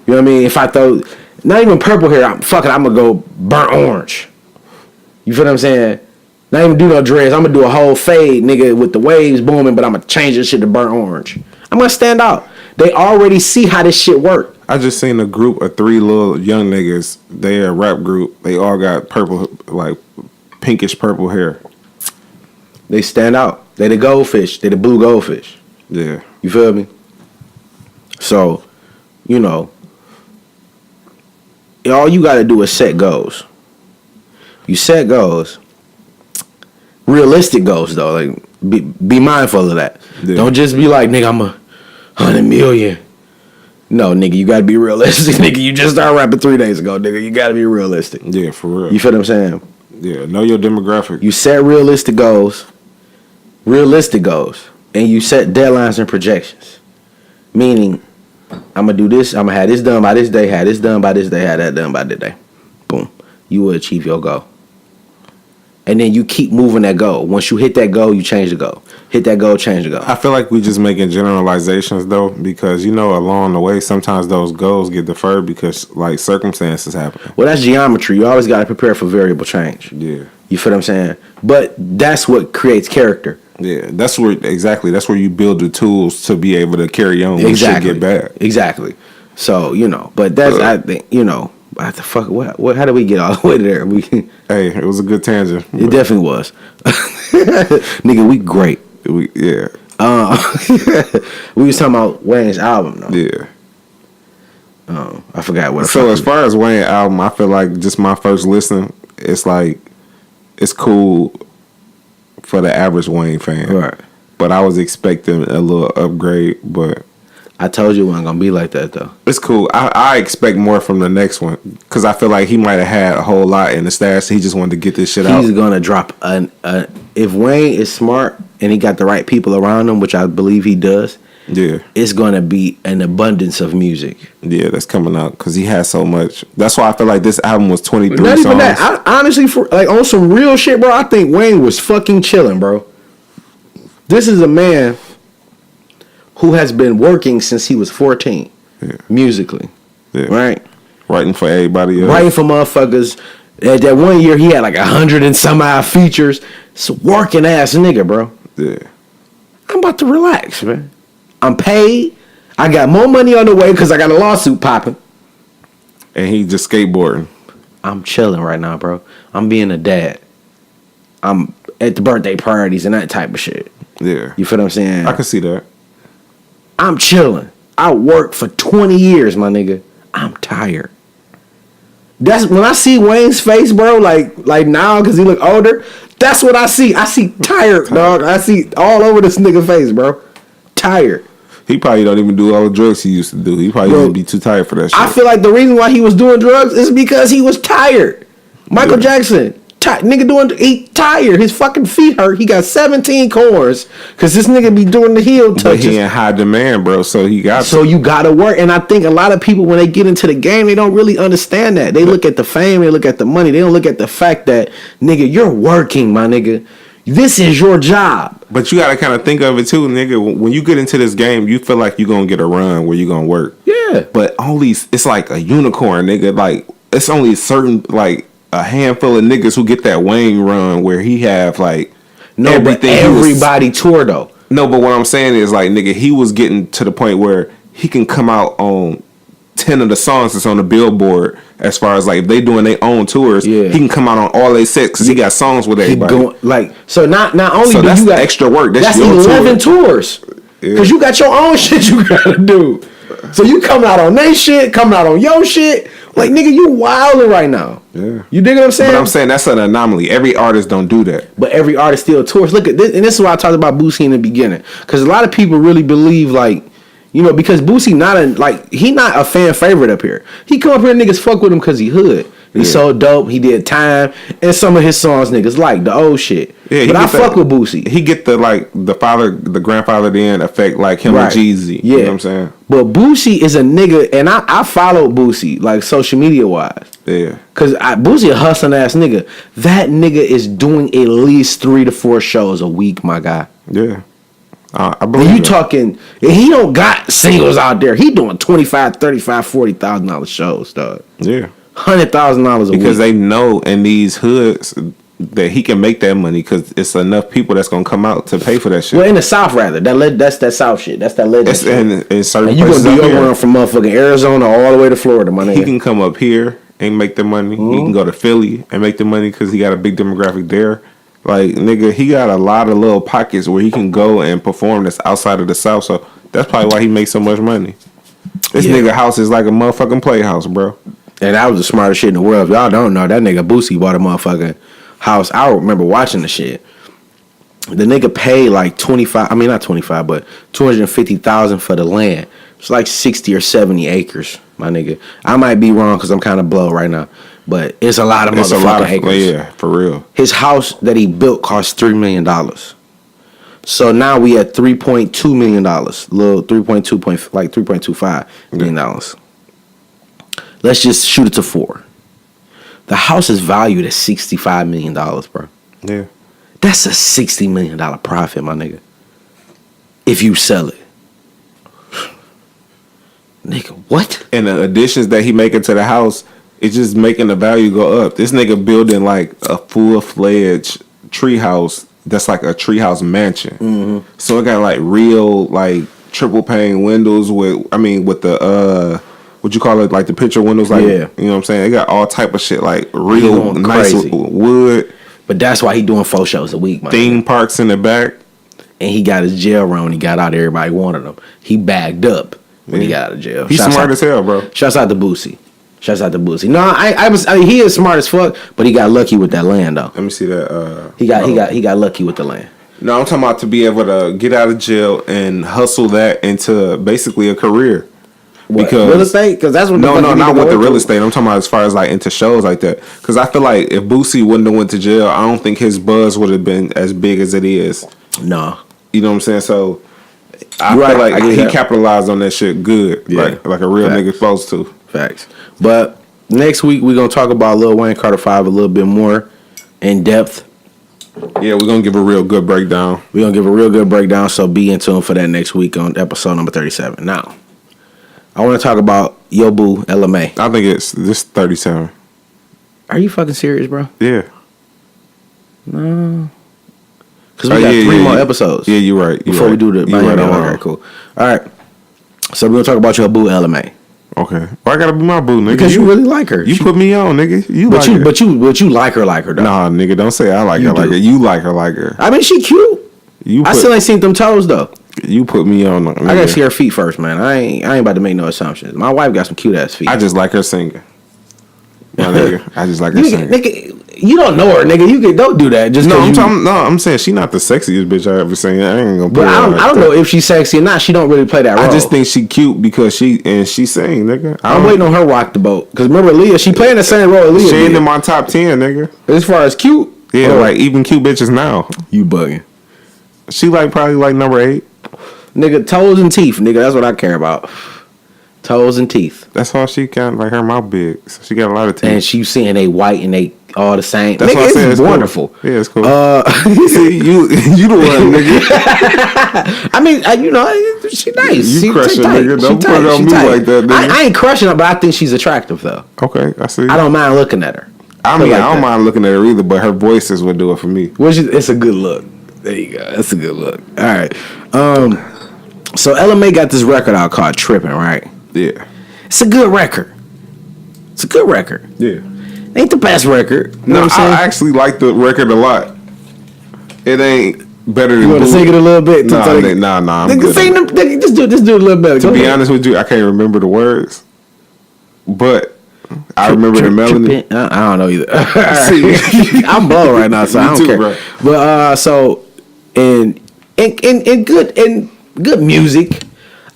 You know what I mean? If I throw, not even purple hair, I'm gonna go burnt orange. You feel what I'm saying? Not even do no dreads. I'm gonna do a whole fade, nigga, with the waves booming, but I'm gonna change this shit to burnt orange. I'm gonna stand out. They already see how this shit work. I just seen a group of 3 little young niggas. They a rap group. They all got purple, like pinkish purple hair. They stand out. They the goldfish. They the blue goldfish. Yeah. You feel me? So, you know, all you gotta do is set goals. You set goals. Realistic goals though. Like be mindful of that. Yeah. Don't just be like, nigga, I'm 100 million. No, nigga, you gotta be realistic. Nigga, you just started rapping 3 days ago, nigga. You gotta be realistic. Yeah, for real. You feel what I'm saying? Yeah, know your demographic. You set realistic goals, and you set deadlines and projections. Meaning, I'm gonna do this, I'm gonna have this done by this day, have this done by this day, have that done by this day. Boom. You will achieve your goal. And then you keep moving that goal. Once you hit that goal, you change the goal. Hit that goal, change the goal. I feel like we just making generalizations though, because along the way, sometimes those goals get deferred because like circumstances happen. Well, that's geometry. You always got to prepare for variable change. Yeah. You feel what I'm saying? But that's what creates character. Yeah, that's where you build the tools to be able to carry on when shit get bad. Exactly. So, but that's, I think, what the fuck? What? How did we get all the way there? Hey, it was a good tangent. It definitely was. Nigga, we great. Yeah. We was talking about Wayne's album though. Yeah. I forgot what. So as far as Wayne album, I feel like just my first listen, it's like it's cool for the average Wayne fan. Right. But I was expecting a little upgrade, but I told you it wasn't gonna be like that though. It's cool. I expect more from the next one because I feel like he might have had a whole lot in the stash. He just wanted to get this shit out. He's gonna drop if Wayne is smart and he got the right people around him, which I believe he does. Yeah, it's gonna be an abundance of music. Yeah, that's coming out because he has so much. That's why I feel like this album was 23 Not songs. even that. I honestly, for like on some real shit, bro. I think Wayne was fucking chilling, bro. This is a man who has been working since he was 14, musically, right? Writing for everybody else. Writing for motherfuckers. At that one year, he had like 100 and some odd features. It's a working ass nigga, bro. Yeah. I'm about to relax, man. I'm paid. I got more money on the way because I got a lawsuit popping. And he just skateboarding. I'm chilling right now, bro. I'm being a dad. I'm at the birthday parties and that type of shit. Yeah. You feel what I'm saying? I can see that. I'm chilling. I worked for 20 years, my nigga. I'm tired. That's when I see Wayne's face, bro. Like now, because he look older. That's what I see. I see tired, dog. I see all over this nigga face, bro. Tired. He probably don't even do all the drugs he used to do. He probably would be too tired for that shit. I feel like the reason why he was doing drugs is because he was tired. Michael Jackson. He tired. His fucking feet hurt. He got 17 corns because this nigga be doing the heel touches. But he in high demand, bro. So you gotta work. And I think a lot of people, when they get into the game, they don't really understand that. They look at the fame, they look at the money, they don't look at the fact that, nigga, you're working, my nigga. This is your job. But you gotta kind of think of it too, nigga. When you get into this game, you feel like you're gonna get a run where you're gonna work. Yeah. But it's like a unicorn, nigga. Like it's only certain a handful of niggas who get that Wayne run where he have everything. Everybody tour though. No, but what I'm saying is nigga, he was getting to the point where he can come out on 10 of the songs that's on the Billboard. As far as if they doing their own tours, he can come out on all their sets because he got songs with everybody. Not only do that's you got extra work. That's your 11 tours because you got your own shit you gotta do. So you coming out on their shit, coming out on your shit. Like, nigga, you wilding right now. Yeah. You dig what I'm saying? But I'm saying that's an anomaly. Every artist don't do that. But every artist still tours. Look at this, and this is why I talked about Boosie in the beginning. Because a lot of people really believe, because Boosie he not a fan favorite up here. He come up here and niggas fuck with him because he hood. He's so dope. He did Time, and some of his songs niggas like the old shit. Yeah, but I fuck with Boosie. He get the grandfather then effect like him and Jeezy. Yeah, you know what I'm saying. But Boosie is a nigga, and I followed Boosie like social media wise. Yeah, cause Boosie a hustling ass nigga. That nigga is doing at least 3 to 4 shows a week, my guy. Yeah. I believe you talking, he don't got singles out there. He doing $25,000, $35,000, $40,000 shows, dog. Yeah. $100,000 a week. Because they know in these hoods that he can make that money because it's enough people that's gonna come out to pay for that shit. Well, in the South rather, that's that South shit. That's that legend shit. And certain and you gonna be over from motherfucking Arizona all the way to Florida, my nigga. He can come up here and make the money. Mm-hmm. He can go to Philly and make the money because he got a big demographic there. Like, nigga, he got a lot of little pockets where he can go and perform that's outside of the South. So that's probably why he makes so much money. This nigga house is like a motherfucking playhouse, bro. And that was the smartest shit in the world. If y'all don't know, that nigga Boosie bought a motherfucking house. I remember watching the shit. The nigga paid like $250,000 for the land. It's like 60 or 70 acres, my nigga. I might be wrong because I'm kind of blown right now. But it's a lot of motherfucking acres. Yeah, for real. His house that he built cost $3 million. So now we at $3.2 million. Little 3.25 million dollars. Let's just shoot it to 4. The house is valued at $65 million, bro. Yeah. That's a $60 million profit, my nigga. If you sell it. Nigga, what? And the additions that he making to the house, it's just making the value go up. This nigga building like a full-fledged treehouse that's like a treehouse mansion. Mm-hmm. So it got like real like triple pane windows with the what you call it, like the picture windows, like, you know what I'm saying? They got all type of shit, like real nice wood. But that's why he doing 4 shows a week, man. Theme parks in the back. And he got his jail run when he got out. Everybody wanted him. He bagged up when he got out of jail. He's smart as hell, bro. Shouts out to Boosie. No, he is smart as fuck, but he got lucky with that land though. Let me see that. He got lucky with the land. No, I'm talking about to be able to get out of jail and hustle that into basically a career. What, because real estate, because that's what. No, not with the real estate. I'm talking about as far as like into shows like that. Because I feel like if Boosie wouldn't have went to jail, I don't think his buzz would have been as big as it is. No, you know what I'm saying. So I feel like he capitalized on that shit good, like a real nigga supposed to. Facts. But next week we're gonna talk about Lil Wayne Carter 5 a little bit more in depth. Yeah, we're gonna give a real good breakdown. So be in tune for that next week on episode number 37. Now, I want to talk about Yo Boo LMA. I think it's this 37. Are you fucking serious, bro? Yeah. No. Because we got 3 more episodes. Yeah, you're right. Before we do the Miami. Okay, cool. All right. So we're gonna talk about Yo Boo LMA. Okay. Why I gotta be my boo, nigga? Because you really like her. You put me on, nigga. But you like her though. Nah, nigga, don't say I like her like her. You like her like her. I mean, she cute. I still ain't seen them toes though. You put me on. Nigga. I gotta see her feet first, man. I ain't about to make no assumptions. My wife got some cute ass feet. I just like her singing. Yeah, nigga. I just like her singing. Nigga, you don't know her, nigga. Don't do that. I'm saying she not the sexiest bitch I ever seen. I ain't gonna. But I don't know if she's sexy or not. She don't really play that role. I just think she cute because she sing, nigga. I'm waiting on her rock the boat because remember Leah, she playing the same role. Leah, she ain't in my top 10, nigga. As far as cute, yeah, like even cute bitches now. You bugging? She probably like number 8. Nigga, toes and teeth, nigga. That's what I care about. Toes and teeth. That's all she got. Like her mouth big, so she got a lot of teeth. And she saying they white and they all the same. That's nigga, what I said. It's wonderful. Cool. Yeah, it's cool. See, you the one, nigga. I mean, she nice. You crushing, nigga. Don't put it on me like that, nigga. I ain't crushing her, but I think she's attractive though. Okay, I see. I don't mind looking at her. I don't mind looking at her either, but her voice is what do it for me. It's a good look. There you go. That's a good look. All right. So LMA got this record out called Trippin', right? Yeah. It's a good record. Yeah. Ain't the best record. You know what I'm saying? I actually like the record a lot. It ain't better than. You want to sing it a little bit? Nah. I'm good. Just do it a little better. To be honest with you, I can't remember the words, but I remember the melody. I don't know either. I'm blown right now, so I don't care. Bro. But so and good music.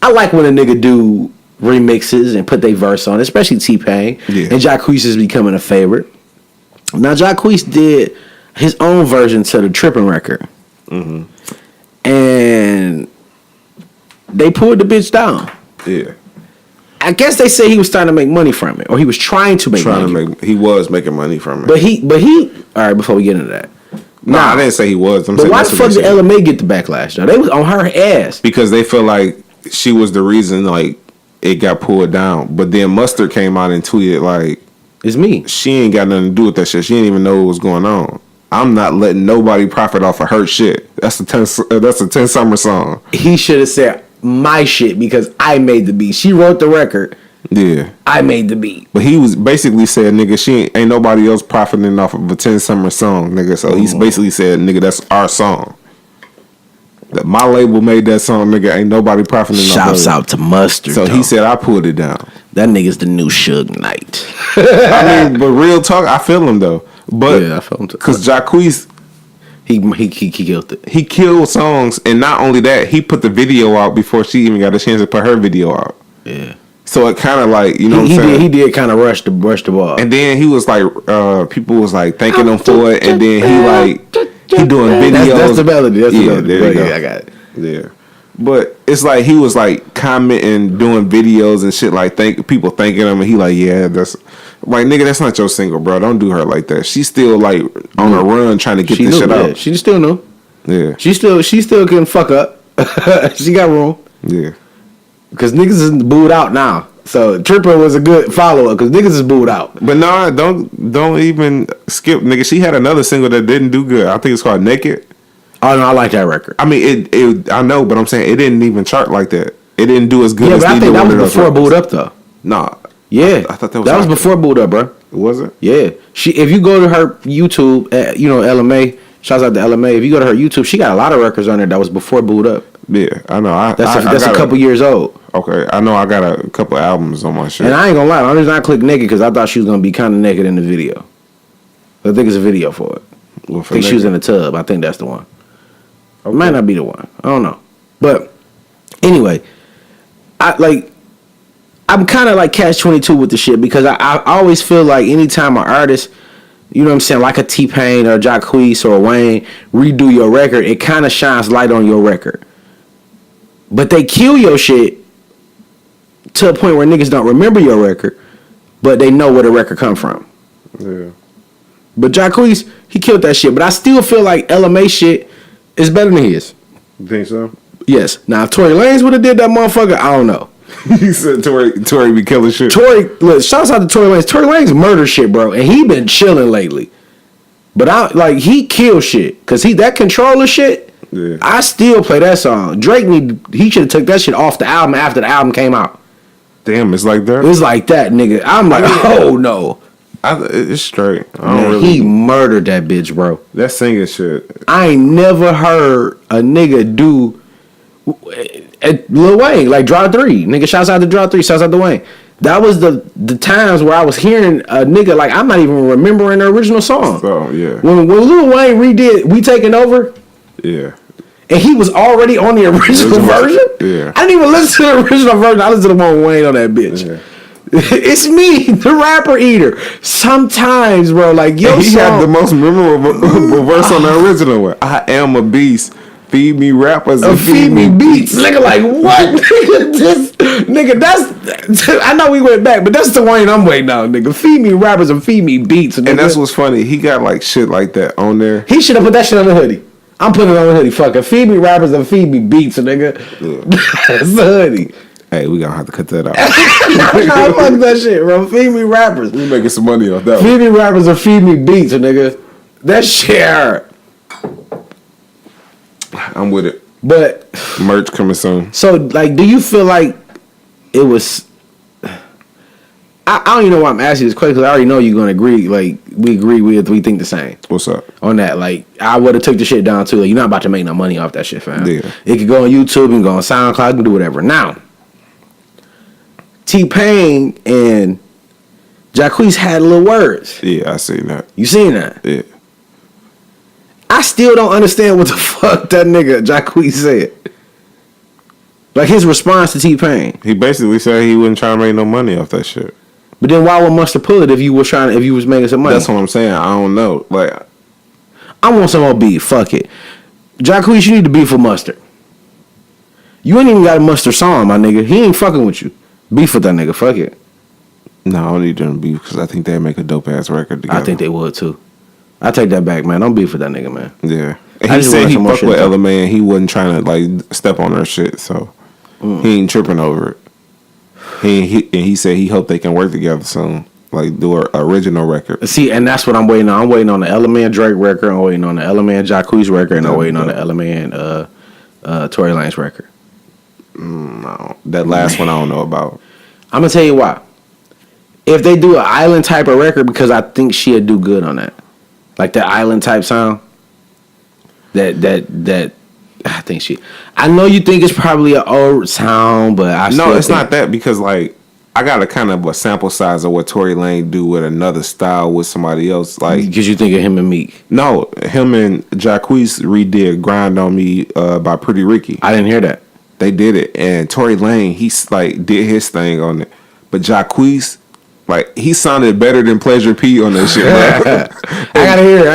I like when a nigga do remixes and put their verse on, especially T-Pain. Yeah. And Jacquees is becoming a favorite. Now, Jacquees did his own version to the Trippin' record. Mm-hmm. And they pulled the bitch down. Yeah. I guess they say he was starting to make money from it, or he was trying to make money. He was making money from it. But he. All right, before we get into that. No, I didn't say he was. But why the fuck did LMA get the backlash, though? They was on her ass. Because they feel like she was the reason, like, it got pulled down. But then Mustard came out and tweeted, like, it's me. She ain't got nothing to do with that shit. She didn't even know what was going on. I'm not letting nobody profit off of her shit. That's a 10 Summer song. He should have said my shit because I made the beat. She wrote the record. Yeah. I made the beat. But he was basically said, nigga, she ain't nobody else profiting off of a 10 Summer song, nigga. So he's basically said, nigga, that's our song. That my label made that song, nigga. Ain't nobody profiting off of it. Shouts out to Mustard. So he said, I pulled it down. That nigga's the new Suge Knight. I mean, but real talk, I feel him though. But yeah, I feel him too. Because Jacquees, he killed it. He killed songs, and not only that, he put the video out before she even got a chance to put her video out. Yeah. So it kind of like, you know what I'm saying? He did kind of rush the ball. And then he was like, people was like thanking him for it, and then he doing videos. That's the melody. That's the melody. There you go. Yeah, I got it. Yeah. But it's like he was like commenting, doing videos and shit, like people thanking him, and he like, yeah, that's like, nigga, that's not your single, bro. Don't do her like that. She's still like on a run trying to get this shit out. She still knew. Yeah. She still can fuck up. She got room. Yeah. Because niggas is booed out now. So Tripper was a good follow-up because niggas is booed out. But no, don't even skip, nigga. She had another single that didn't do good. I think it's called Naked. Oh no, I like that record. I mean, it I know, but I'm saying it didn't even chart like that. It didn't do as good. Yeah, as but I think that was before Booed Up though. Nah. Yeah, I thought that was before Booed Up, bro. Was it? Yeah, if you go to her YouTube, LMA, shouts out to LMA. If you go to her YouTube, she got a lot of records on there that was before Booed Up. Yeah, I know. That's a couple years old. Okay, I know. I got a couple albums on my shit. And I ain't gonna lie, the only reason I clicked naked because I thought she was gonna be kind of naked in the video. I think it's a video for it. I think she was in the tub. I think that's the one. Okay. Might not be the one. I don't know. But anyway, I'm kind of like catch-22 with the shit because I always feel like anytime an artist, you know what I'm saying, like a T-Pain or Jacquees or Wayne redo your record, it kind of shines light on your record. But they kill your shit to a point where niggas don't remember your record, but they know where the record come from. Yeah. But Jacquees, he killed that shit. But I still feel like LMA shit is better than his. You think so? Yes. Now, if Tory Lanez would have did that motherfucker, I don't know. You said Tory be killing shit. Look, shouts out to Tory Lanez. Tory Lanez murder shit, bro, and he been chilling lately. But he kill shit because that controller shit. Yeah. I still play that song. Drake he should have took that shit off the album after the album came out. Damn, it's like that. It's like that, nigga. I'm like, oh no. It's straight. He murdered that bitch, bro. That singing shit. I ain't never heard a nigga do Lil Wayne, like Draw 3. Nigga, shouts out to Draw 3, shouts out to Wayne. That was the times where I was hearing a nigga, like, I'm not even remembering the original song. Oh, yeah. When Lil Wayne redid We Taking Over. Yeah. And he was already on the original version. Yeah. I didn't even listen to the original version. I listened to the one with Wayne on that bitch. Yeah. It's me, the rapper eater. Sometimes, bro, like yo, he had the most memorable verse on the original one. I am a beast. Feed me rappers and feed me beats. Nigga, like what? Nigga, that's. I know we went back, but that's the Wayne I'm waiting on. Nigga, feed me rappers and feed me beats. Nigga. And that's what's funny. He got like shit like that on there. He should have put that shit on the hoodie. I'm putting it on the hoodie. Fucking feed me rappers and feed me beats, nigga. Yeah. That's the hoodie. Hey, we gonna have to cut that out. Nah, fuck that shit, bro. Feed me rappers. We making some money off that. Feed me rappers or feed me beats, nigga. That shit hurt. I'm with it. But merch coming soon. So, like, do you feel like it was? I don't even know why I'm asking this question because I already know you're gonna agree. Like, we think the same. What's up on that? Like, I would have took the shit down too. Like, you're not about to make no money off that shit, fam. Yeah. It could go on YouTube and go on SoundCloud and do whatever. Now, T-Pain and Jacquees had little words. Yeah, I seen that. You seen that? Yeah. I still don't understand what the fuck that nigga Jacquees said. Like his response to T-Pain. He basically said he wasn't trying to make no money off that shit. But then why would Mustard pull it if you was making some money? That's what I'm saying. I don't know. Like, I want some more beef. Fuck it. Jacquees, you need to beef with Mustard. You ain't even got a Mustard song, my nigga. He ain't fucking with you. Beef with that nigga. Fuck it. no, I don't need them to beef because I think they'd make a dope ass record together. I think they would too. I take that back, man. Don't beef with that nigga, man. Yeah. And I he just said want he some more fucked shit with though. Ella May and he wasn't trying to like step on her shit, so he ain't tripping over it. He said he hoped they can work together soon, like do an original record. See, and that's what I'm waiting on. I'm waiting on the Ella May and Drake record. I'm waiting on the Ella May and Jacquees record, and I'm waiting on the Ella May and Tory Lanez record. No, that last one I don't know about. I'm gonna tell you why. If they do an island type of record, because I think she'd do good on that, like that island type sound. That I think she. I know you think it's probably an old sound, but It's not that because like I got a kind of a sample size of what Tory Lanez do with another style with somebody else. Like because you think of him and Meek. No, him and Jacquees redid "Grind on Me" by Pretty Ricky. I didn't hear that. They did it, and Tory Lanez he's like did his thing on it, but Jacquees. Like he sounded better than Pleasure P on that shit. I gotta hear.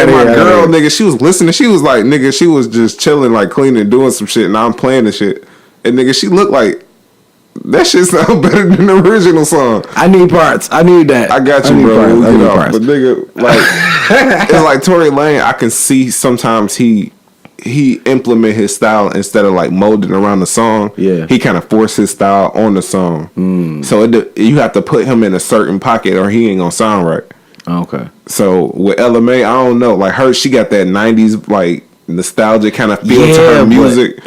And my girl, nigga, she was listening. She was like, nigga, she was just chilling, like cleaning, doing some shit, and I'm playing the shit. And nigga, she looked like that shit sound better than the original song. I need parts. I need that. I got you, bro. We'll get off. But nigga, like, it's like Tory Lanez. I can see sometimes he implement his style instead of like molding around the song. Yeah, he kind of force his style on the song. So you have to put him in a certain pocket or he ain't gonna sound right. Okay. So with Ella May, I don't know. Like she got that '90s like nostalgic kind of feel to her music.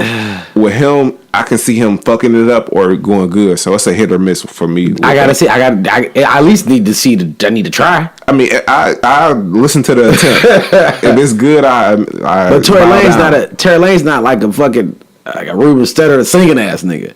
With him, I can see him fucking it up or going good. So it's a hit or miss for me. I at least need to see. I need to try. I mean, I listen to the attempt. If it's good, But Tory Lanez not like a fucking like a Ruben Studdard singing ass nigga.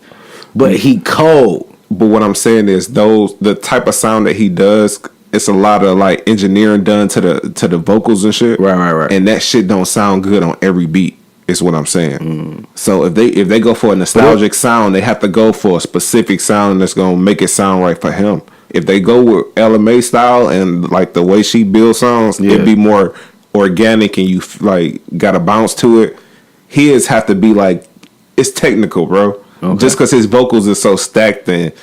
But he cold. But what I'm saying is the type of sound that he does. It's a lot of like engineering done to the vocals and shit. Right. And that shit don't sound good on every beat. Is what I'm saying. So if they go for a nostalgic sound, they have to go for a specific sound that's gonna make it sound right for him. If they go with Ella May style and like the way she builds songs, it'd be more organic and you like got a bounce to it. His have to be like it's technical, bro. Okay. Just because his vocals are so stacked and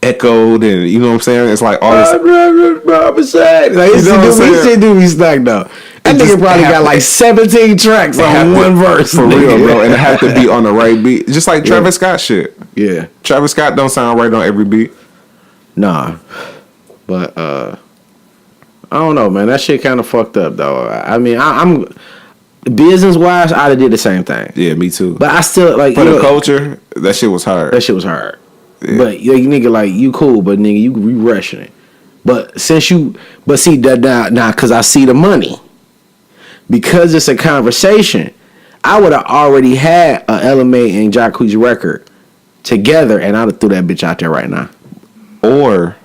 echoed and you know what I'm saying. It's like all this. He should do me stacked though. That nigga probably got like 17 tracks on one verse. For real, bro. And it have to be on the right beat. Just like Travis Scott shit. Yeah. Travis Scott don't sound right on every beat. Nah. But I don't know, man. That shit kind of fucked up though. I mean, I'm business wise, I'd have did the same thing. Yeah, me too. But I still like for the culture, that shit was hard. That shit was hard. Yeah. But you nigga, like you cool, but nigga, you rushing it. But see that now, cause I see the money. Because it's a conversation, I would have already had a Ella May and Jacquees record together, and I'd have threw that bitch out there right now. Or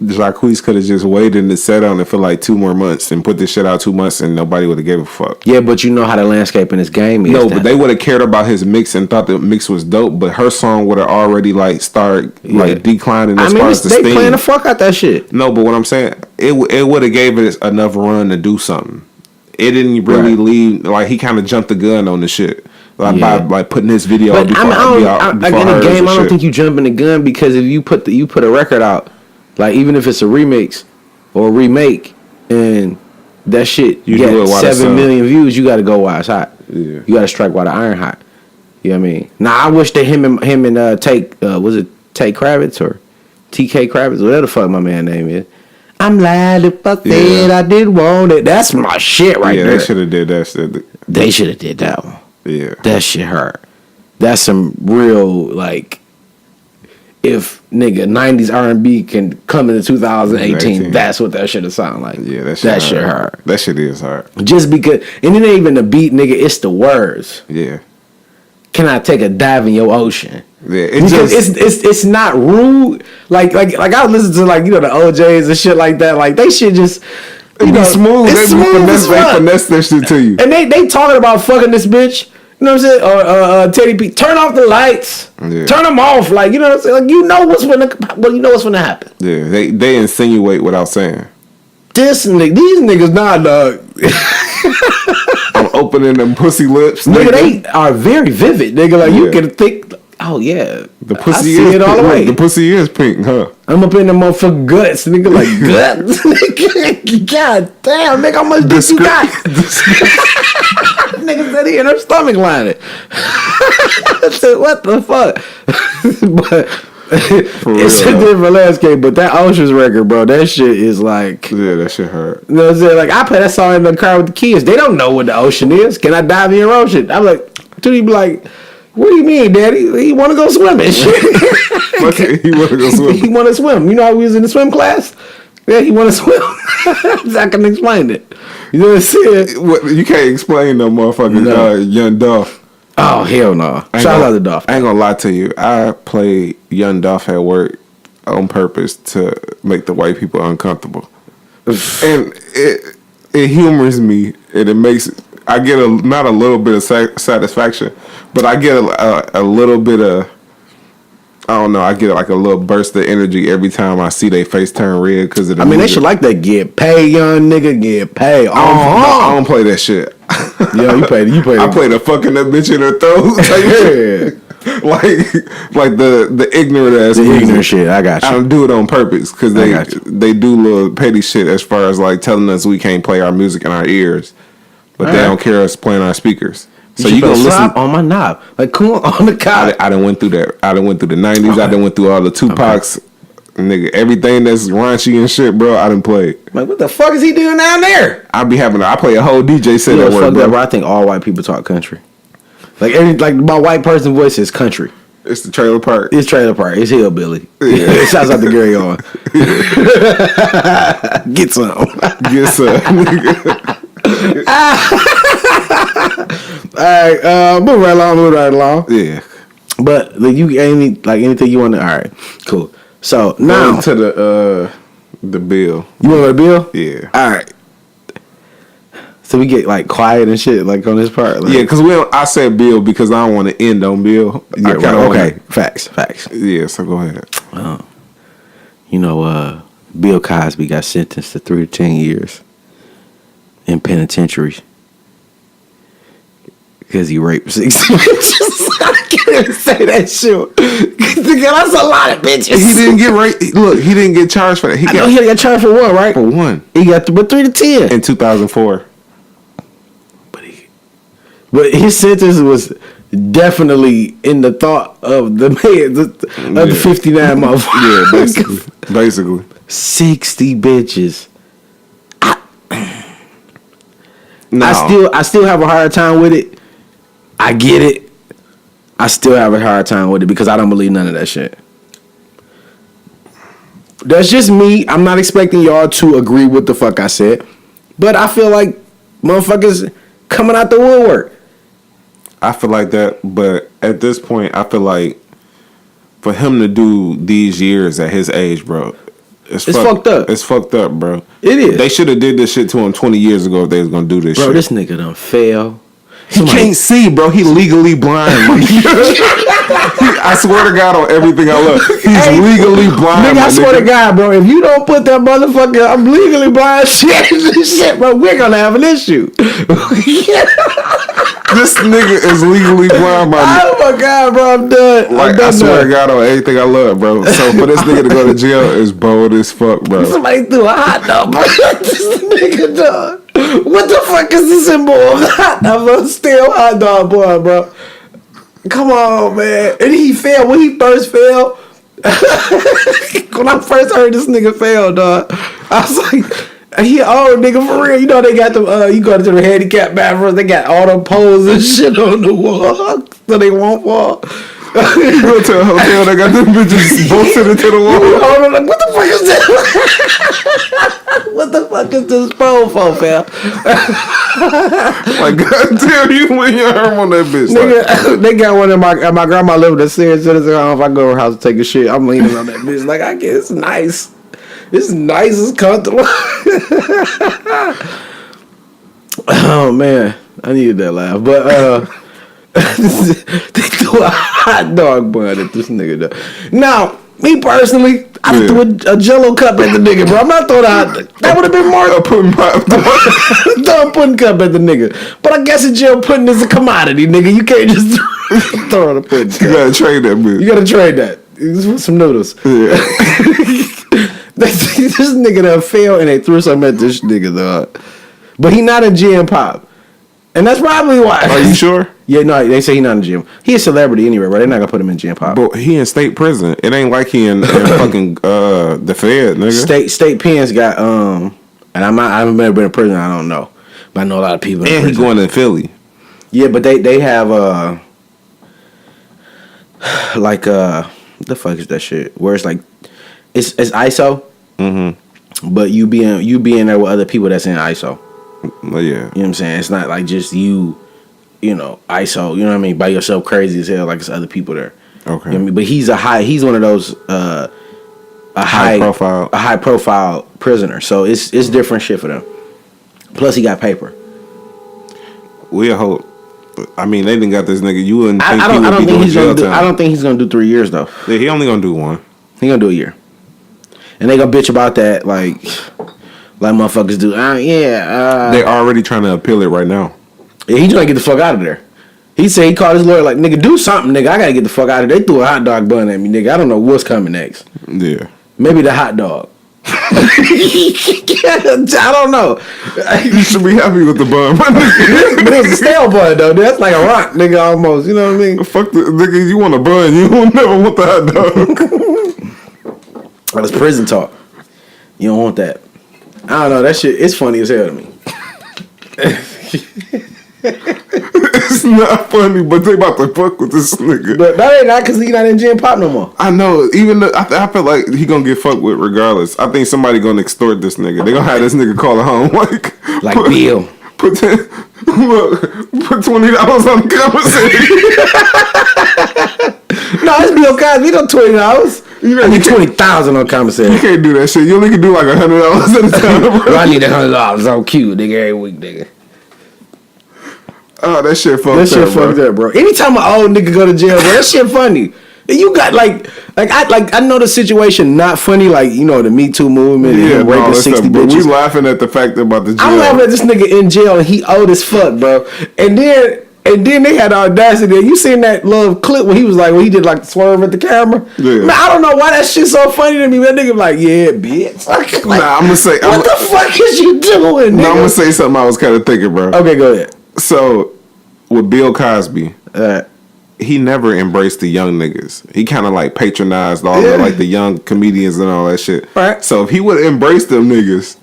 Jacquees could have just waited and sat on it for like 2 more months and put this shit out 2 months and nobody would have gave a fuck. Yeah, but you know how the landscape in this game is. No, but they would have cared about his mix and thought the mix was dope, but her song would have already like started like declining as far as the steam. They playing the fuck out that shit. No, but what I'm saying, it would have gave it enough run to do something. It didn't really leave, like he kind of jumped the gun on the shit. Like by like putting this video out before in the game, I don't think you jumping the gun because if you put a record out, like even if it's a remix or a remake, and that shit you get 7 million views, you got to go while it's hot. Yeah. You got to strike while the iron hot. You know what I mean? Now I wish that him and Take was it Take Kravitz or TK Kravitz, whatever the fuck my man name is. I'm glad if I said I did want it. That's my shit right there. Yeah, they should have did that shit. They should have did that one. Yeah, that shit hurt. That's some real like. If nigga 90s R&B can come into 2018, that's what that shit sound like. Yeah, that shit hard. That shit is hard. Just because, and it ain't even the beat, nigga. It's the words. Yeah. Can I take a dive in your ocean? Yeah, it's not rude. Like I listen to like the OJs and shit like that. Like they shit just be smooth. It's smooth. They finesse that shit to you. And they talking about fucking this bitch. You know what I'm saying? Or Teddy P, turn off the lights. Yeah. Turn them off. Like, you know what I'm saying? Like, you know what's gonna happen. Yeah, they insinuate without saying. These niggas not, dog. I'm opening them pussy lips. Nigga, they are very vivid. Nigga, like, you can think, oh, yeah. The pussy I see is it all the pink. way. The pussy is pink, huh? I'm up in the motherfucking guts. Nigga, like, guts? Nigga, God damn, nigga, how much dick you got? Nigga said he in her stomach lining. I said, what the fuck? But it's a different landscape. But that Ocean's record, bro, that shit is like, Yeah, that shit hurt. you know what I'm saying? Like, I play that song in the car with the kids. They don't know what the ocean is. Can I dive in your ocean? I'm like, dude, he be like, what do you mean, Daddy? He want to go swimming. Shit. He want to go swim. He want to swim. You know how we was in the swim class? Yeah, he want to swim. I can explain it. You know what I'm saying? What, you can't explain no motherfucking Young Dolph. Oh, hell no. Shout out to Dolph. I ain't gonna lie to you. I played Young Dolph at work on purpose to make the white people uncomfortable. And it humors me, and it makes... I get not a little bit of satisfaction, but I get a little bit of... I don't know. I get like a little burst of energy every time I see their face turn red because of the they music. should like that. Get paid, young nigga. Get paid. I don't play that shit. Yeah, you played. I played a fucking that bitch in her throat. like the ignorant ass. The music. ignorant shit. I got you. I don't do it on purpose because they do little petty shit as far as like telling us we can't play our music in our ears, but they don't care us playing our speakers. So you gonna listen on my knob, like cool on the couch. I done went through that. I done went through the 90s. Okay. I done went through all the Tupacs, nigga. Everything that's raunchy and shit, bro. I done played. Like, what the fuck is he doing down there? I play a whole DJ set at work, bro. I think all white people talk country. Like my white person voice is country. It's the trailer park. It's trailer park. It's hillbilly. Yeah. Shouts out to Gary on. Get some. Get some. Nigga. Alright, move right along. Yeah. But like, you ain't like anything you want to. Alright, cool. So now to the bill. You want to go to the bill? Yeah. Alright. So we get like quiet and shit like on this part. Like, yeah, because I said bill because I don't want to end on bill. Yeah, right, okay. Facts. Yeah, so go ahead. Bill Cosby got sentenced to 3 to 10 years in penitentiaries because he raped 6 bitches. I can't even say that shit. That's a lot of bitches. He didn't get raped. Look, he didn't get charged for that. He got charged for 1, right? For 1. He got 3 to 10 in 2004. But his sentence was definitely in the thought of the man, of the 59 motherfuckers. Yeah, basically. 60 bitches. No. I still have a hard time with it. I get it. I still have a hard time with it because I don't believe none of that shit. That's just me. I'm not expecting y'all to agree with the fuck I said. But I feel like motherfuckers coming out the woodwork. I feel like that, but at this point, I feel like for him to do these years at his age, bro, it's fucked up. It's fucked up, bro. It is. They should have did this shit to him 20 years ago if they was gonna do this shit. Bro, this nigga done fail. He can't see, bro. He legally blind. I swear to God on everything I love. He's legally blind. Nigga, I swear to God, bro. If you don't put that motherfucker, I'm legally blind shit, bro, we're gonna have an issue. This nigga is legally blind, my nigga. Oh my God, bro, I'm done. Like, I swear to God on everything I love, bro. So for this nigga to go to jail is bold as fuck, bro. Somebody threw a hot dog, bro. This nigga, dog. What the fuck is the symbol of the hot dog, bro? Still hot dog boy, bro. Come on, man. And he failed. When he first failed, when I first heard this nigga fail, dog, I was like, he old nigga for real. You know they got the you go to the handicap bathrooms, they got all the poles and shit on the wall so they won't fall. You go to a hotel, they got them bitches bolted into the wall. Hold on, like, what the fuck is that? What the fuck is this pole for, fam? Like, goddamn, you went your arm on that bitch. Nigga, like, they got one at my grandma lived in senior citizen home. If I go to her house to take a shit, I'm leaning on that bitch. Like, I guess it's nice. It's nice, it's comfortable. Oh man, I needed that laugh. But They threw a hot dog bun at this nigga though. Now, me personally, I threw a Jello cup at the nigga, bro. I'm not throwing a hot dog. That would have been more pudding pop. throw a pudding cup at the nigga. But I guess a Jello pudding is a commodity, nigga. You can't just throw on a pudding cup. You gotta trade that bitch. You gotta trade that. Just want some noodles. Yeah. This nigga done failed and they threw something at this nigga, dog. But he not in Gen Pop. And that's probably why. Are you sure? Yeah, no, they say he not in Gen. He a celebrity anyway, bro. They're not gonna put him in Gen Pop. But he in state prison. It ain't like he in fucking the Fed, nigga. State pens got and I haven't never been in prison, I don't know. But I know a lot of people in And he prison. going to Philly. Yeah, but they have like the fuck is that shit? Where it's like it's ISO. Mm-hmm. But you be in there with other people that's in ISO. Well, yeah. You know what I'm saying? It's not like just you know, ISO, you know what I mean, by yourself crazy as hell, like it's other people there. Okay. You know what I mean? But he's one of those a high profile prisoner. So it's different shit for them. Plus he got paper. We hope. I mean, they didn't got this nigga. You wouldn't think I don't think he's gonna do. time. I don't think he's gonna do 3 years though. Yeah, he only gonna do one. He gonna do a year, and they gonna bitch about that like motherfuckers do. They already trying to appeal it right now. Yeah, he trying to get the fuck out of there. He said he called his lawyer like, nigga, do something, nigga. I gotta get the fuck out of there. They threw a hot dog bun at me, nigga. I don't know what's coming next. Yeah. Maybe the hot dog. I don't know. You should be happy with the bun. But it was a stale bun though. That's like a rock, nigga, almost. You know what I mean? Fuck the nigga. You want a bun? You will never want the hot dog. That's prison talk. You don't want that. I don't know. That shit. It's funny as hell to me. It's not funny, but they about to fuck with this nigga. But that ain't not because he not in Gen Pop no more. I know. Even though I feel like he gonna get fucked with regardless. I think somebody gonna extort this nigga. They gonna have this nigga call it home like Bill. Put $20 on the commissary. No, it's Bill Cosby. He don't $20. I need 20,000 on commissary. You can't do that shit. You only can do like $100 at a time. Bro. I need $100 on cue, nigga, every week, nigga. Oh, that shit fucked up. That shit fucked up, bro. Anytime an old nigga go to jail, bro, that shit funny. And you got I know the situation not funny, like, you know, the Me Too movement and raping 60 bitches. But we bitches. laughing at the fact about the jail. I'm laughing at this nigga in jail and he old as fuck, bro. And then they had the audacity. You seen that little clip when he did like the swerve at the camera? Yeah. Man, I don't know why that shit's so funny to me. That nigga like, yeah, bitch. Like, nah, I'm gonna say, what the fuck is you doing, nigga? No, I'm gonna say something I was kind of thinking, bro. Okay, go ahead. So, with Bill Cosby, he never embraced the young niggas. He kind of like patronized all the like the young comedians and all that shit. Right. So if he would embrace them niggas,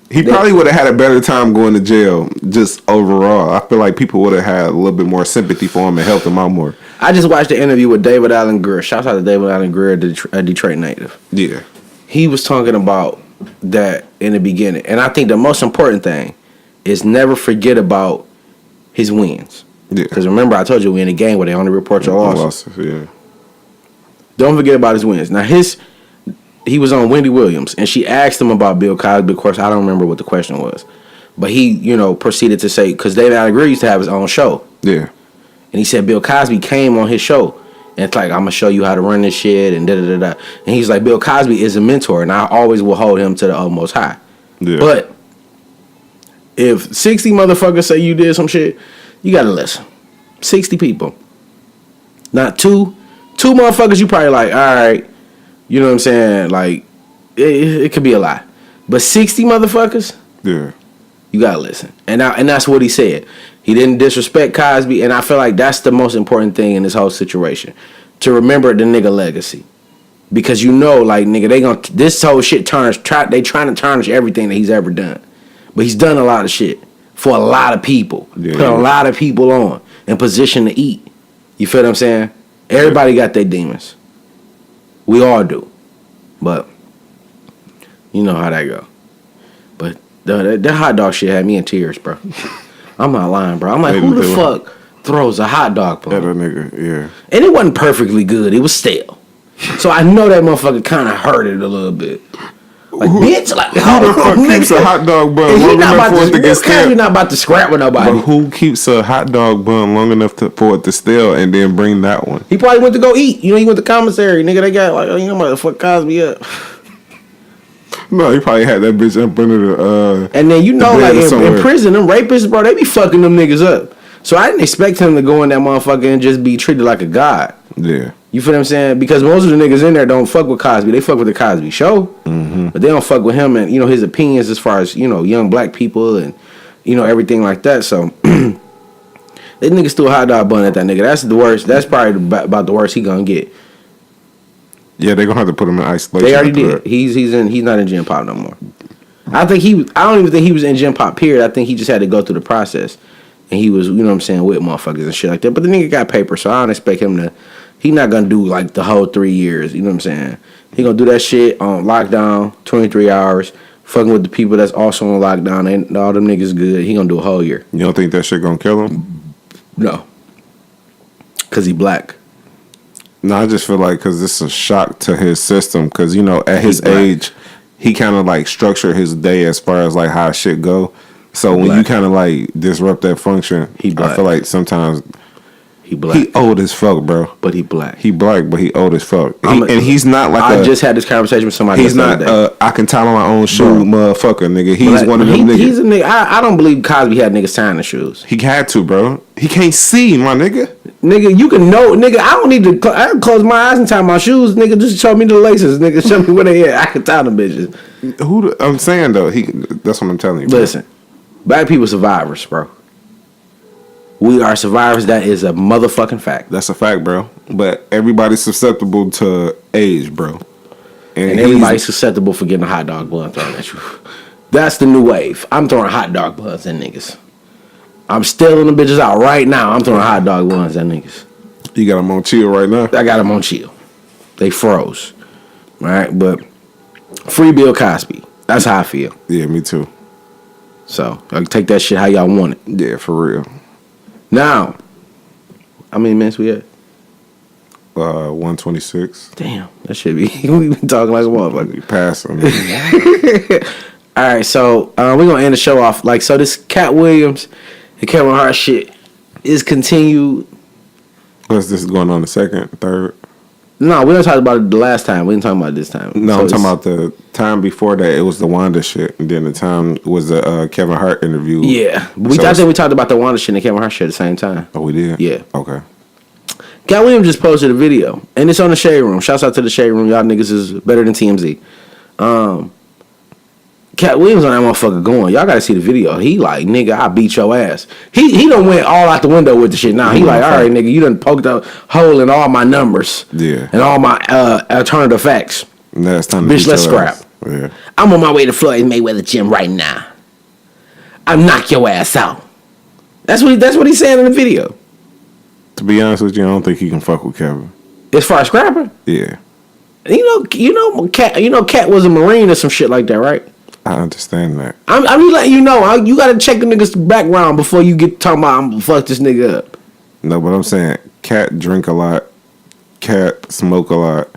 he probably would have had a better time going to jail. Just overall, I feel like people would have had a little bit more sympathy for him and helped him out more. I just watched the interview with David Allen Greer. Shouts out to David Allen Greer, a Detroit native. Yeah. He was talking about that in the beginning, and I think the most important thing is never forget about his wins. Yeah. Because remember, I told you we in a game where they only report your losses. Yeah. Don't forget about his wins. Now he was on Wendy Williams, and she asked him about Bill Cosby. Of course, I don't remember what the question was, but he, proceeded to say, because David Allen Greer used to have his own show. Yeah. And he said Bill Cosby came on his show, and it's like, I'm gonna show you how to run this shit, and da-da-da-da. And he's like, Bill Cosby is a mentor, and I always will hold him to the utmost high. Yeah. But if 60 motherfuckers say you did some shit, you gotta listen. 60 people. Not two motherfuckers, you probably like, all right, you know what I'm saying? Like, it could be a lie. But 60 motherfuckers, Yeah. you gotta listen. And that's what he said. He didn't disrespect Cosby, and I feel like that's the most important thing in this whole situation. To remember the nigga legacy. Because like, nigga, this whole shit they trying to tarnish everything that he's ever done. But he's done a lot of shit for a lot of people. Yeah. Put a lot of people on in position to eat. You feel what I'm saying? Everybody got their demons. We all do. But you know how that go. But that hot dog shit had me in tears, bro. I'm not lying, bro. I'm like, who the fuck throws a hot dog bun? That nigga, yeah. And it wasn't perfectly good. It was stale. So I know that motherfucker kind of hurt it a little bit. Like, bitch, like, who the fuck keeps a hot dog bun long enough for it to get stale? You're not about to scrap with nobody. But who keeps a hot dog bun long enough for it to stale and then bring that one? He probably went to go eat. You know, he went to commissary. Nigga, they got, like, you know, motherfucker Cosby up. No, he probably had that bitch up under the, and then, you know, like, in prison, them rapists, bro, they be fucking them niggas up. So I didn't expect him to go in that motherfucker and just be treated like a god. Yeah. You feel what I'm saying? Because most of the niggas in there don't fuck with Cosby. They fuck with the Cosby Show. Mm-hmm. But they don't fuck with him and, you know, his opinions as far as, you know, young black people and, you know, everything like that. So, that nigga still a hot dog bun at that nigga. That's the worst. That's probably about the worst he gonna get. Yeah, they gonna have to put him in isolation. They already did. He's not in Gen Pop no more. I don't even think he was in Gen Pop, period. I think he just had to go through the process. And he was, you know what I'm saying, with motherfuckers and shit like that. But the nigga got paper, so I don't expect him to. He not gonna do like the whole 3 years. You know what I'm saying? He gonna do that shit on lockdown, 23 hours, fucking with the people that's also on lockdown. And all them niggas good. He gonna do a whole year. You don't think that shit gonna kill him? No, cause he black. No, I just feel like because it's a shock to his system. Because you know, at his age, he kind of like structure his day as far as like how shit go. So when you kind of like disrupt that function, I feel like sometimes he black. He old as fuck, bro. But he black. He black, but he old as fuck. And he's not like I just had this conversation with somebody. He's not. I can tie on my own shoe, motherfucker, nigga. He's one of them niggas. He's a nigga. I don't believe Cosby had niggas tying the shoes. He had to, bro. He can't see, my nigga. Nigga, you can know, nigga. I don't need to. I can close my eyes and tie my shoes, nigga. Just show me the laces, nigga. Show me where they at. I can tie them bitches. I'm saying though, that's what I'm telling you. Listen, black people survivors, bro. We are survivors. That is a motherfucking fact. That's a fact, bro. But everybody's susceptible to age, bro. And everybody's susceptible for getting a hot dog bun thrown at you. That's the new wave. I'm throwing hot dog buns at niggas. I'm stealing them bitches out right now. I'm throwing hot dog buns at niggas. You got them on chill right now? I got them on chill. They froze. All right, but free Bill Cosby. That's how I feel. Yeah, me too. So, I can take that shit how y'all want it. Yeah, for real. Now, how many minutes we at? 126. Damn, that should be. We been talking like a motherfucker. Pass them. All right, so we're gonna end the show off like so. This Cat Williams and Kevin Hart shit is continued. What's this going on? The second, third? No, we don't talk about it the last time. We didn't talk about it this time. No, so I'm talking about the time before that. It was the Wanda shit, and then the time was the Kevin Hart interview. Yeah, I think we talked about the Wanda shit and the Kevin Hart shit at the same time. Oh, we did. Yeah. Okay. Cat Williams just posted a video, and it's on the Shade Room. Shouts out to the Shade Room. Y'all niggas is better than TMZ. Cat Williams on that motherfucker going. Y'all gotta see the video. He like, nigga, I beat your ass. He done went all out the window with the shit. Now he like, all right, nigga, you done poked a hole in all my numbers. Yeah. And all my alternative facts. Now it's time to bitch, let's scrap. Yeah. I'm on my way to Floyd Mayweather gym right now. I'll knock your ass out. That's what he's saying in the video. To be honest with you, I don't think he can fuck with Kevin. As far as scrapping? Yeah. You know, Cat was a Marine or some shit like that, right? I understand that. I'm just letting you know. You gotta check the nigga's background before you get talking about I'm gonna fuck this nigga up. No, but I'm saying Cat drink a lot. Cat smoke a lot.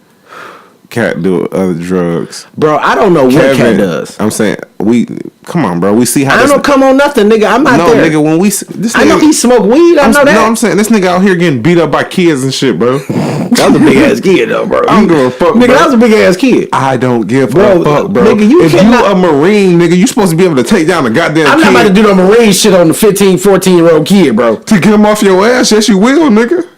Cat do other drugs. Bro, I don't know what Cat does. I'm saying come on, bro. We see how I don't come on nothing, nigga. I'm not there. No, nigga, when this nigga, I know he smoke weed. I know that. No, I'm saying this nigga out here getting beat up by kids and shit, bro. That was a big ass kid though, bro. I don't give a fuck, nigga. Bro. That was a big ass kid. I don't give a fuck, bro. Nigga, if you a Marine, nigga, you supposed to be able to take down a goddamn I'm kid. not about to do no Marine shit on the 15, 14-year-old kid, bro. To get him off your ass, yes you will, nigga.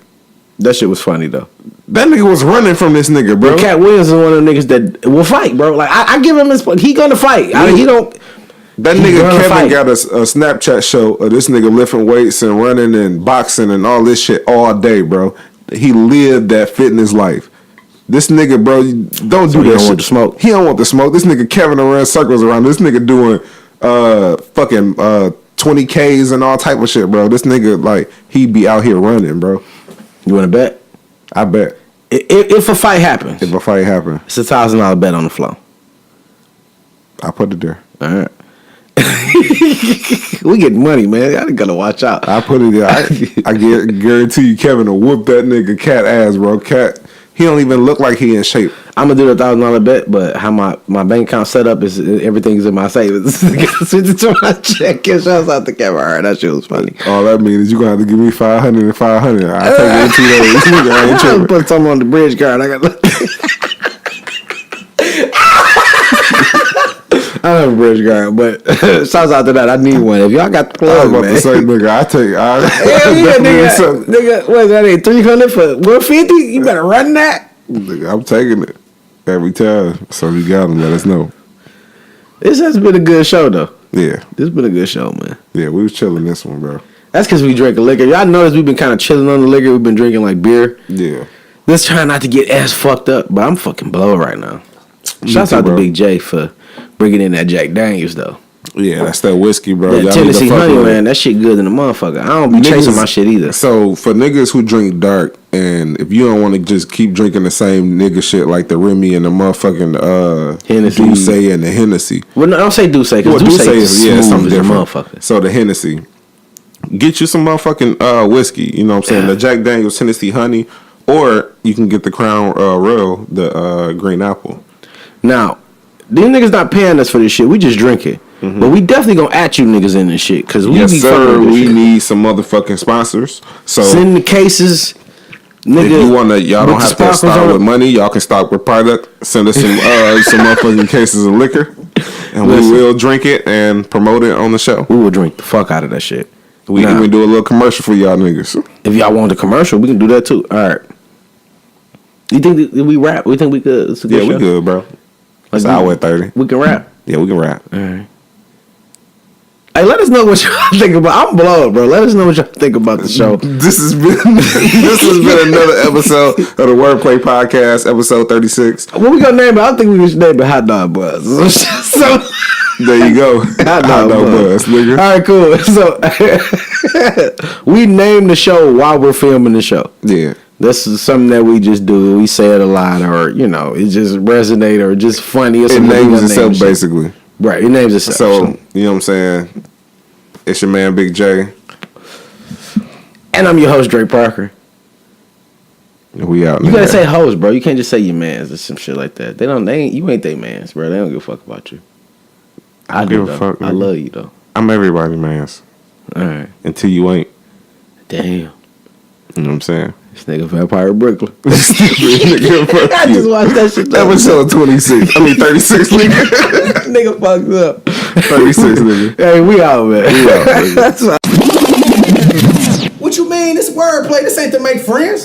That shit was funny though. That nigga was running from this nigga, bro. Cat Williams is one of the niggas that will fight, bro. Like I give him his. He gonna fight. I mean, he don't. That nigga Kevin got a Snapchat show of this nigga lifting weights and running and boxing and all this shit all day, bro. He lived that fitness life. This nigga, bro, don't do that shit. Want to smoke. He don't want to smoke. This nigga Kevin ran circles around. This nigga doing fucking 20Ks and all type of shit, bro. This nigga like he be out here running, bro. You want to bet? I bet. If a fight happens. If a fight happens. It's $1,000 bet on the floor. I put it there. All right. We get money, man. I gotta watch out. I put it there. I guarantee you Kevin will whoop that nigga Cat ass, bro. Cat He don't even look like he in shape. I'm gonna do the $1,000 bet, but how my bank account set up is everything's in my savings. Switch it to my check and shouts out the camera. All right, that shit was funny. All that means is you gonna have to give me 500 and 500. I'll take it in 2 days. Nigga, I ain't tripping. Put something on the bridge card. I don't have a bridge card, but shouts out to that. I need one. If y'all got the plug, I was about man. to say, nigga, Yeah, nigga, what is that? 300 for 150? You better run that. Nigga, I'm taking it every time. So if you got them, let us know. This has been a good show, though. Yeah, This has been a good show, man. yeah, we was chilling this one, bro. That's because we drink liquor. Y'all notice we've been kind of chilling on the liquor. We've been drinking like beer. Yeah, Let's try not to get ass fucked up, but I'm fucking blowed right now. Shouts too, out to bro. Big J for bringing in that Jack Daniels, though. yeah, that's that whiskey, bro. That Y'all need to Tennessee fuck honey, with it. man, that shit good in the motherfucker. I don't be chasing my shit either. So for niggas who drink dark, and if you don't want to just keep drinking the same nigga shit like the Remy and the motherfucking Hennessy. Douce and the Hennessy. Well, no, don't say Douce, because Douce is something smooth as a different. motherfucker. So the Hennessy, get you some motherfucking whiskey. You know what I'm saying? The Jack Daniel's Tennessee honey, or you can get the Crown Royal, the green apple. Now, these niggas not paying us for this shit. We just drink it. But we definitely gonna at you niggas in this shit, because we Yes, be sir. fucking with this We shit. need some motherfucking sponsors. So Send the cases, nigga. if you wanna, y'all don't with the have to sparkles start on with it. money. Y'all can start with product. Send us some motherfucking cases of liquor, and Listen. we will drink it and promote it on the show. We will drink the fuck out of that shit. We Now, even do a little commercial for y'all niggas. if y'all want the commercial, we can do that too. All right. You think that we rap? We think we could? It's a good Yeah, we show? good, bro. It's Like, hour 30. We can rap. Yeah, we can rap. All right. Hey, let us know what y'all think about. I'm blowed, bro. Let us know what y'all think about the show. This has been another episode of the Wordplay Podcast, episode 36. What we gonna name it? I think we should name it Hot Dog Buzz. So, There you go. Hot Dog Buzz. nigga. All right, cool. So we name the show while we're filming the show. Yeah. This is something that we just do. We say it a lot, or it just resonate, or just funny. Or It something. names We gonna itself name shit. basically. Right, it names itself. So, you know what I'm saying? It's your man, Big J. And I'm your host, Drake Parker. We out. You gotta nigga. say host, bro. You can't just say your mans or some shit like that. You ain't they mans, bro. They don't give a fuck about you. I don't do, give a though. fuck, I nigga. love you, though. I'm everybody, man. All right. Until you ain't. Damn. You know what I'm saying? This nigga Vampire Brooklyn. Nigga, fuck I you. just watched that shit. though. Episode 26. 36, nigga. Nigga fucked up. 36, nigga. Hey, we out, man. We out, nigga. That's What you mean? This wordplay. This ain't to make friends.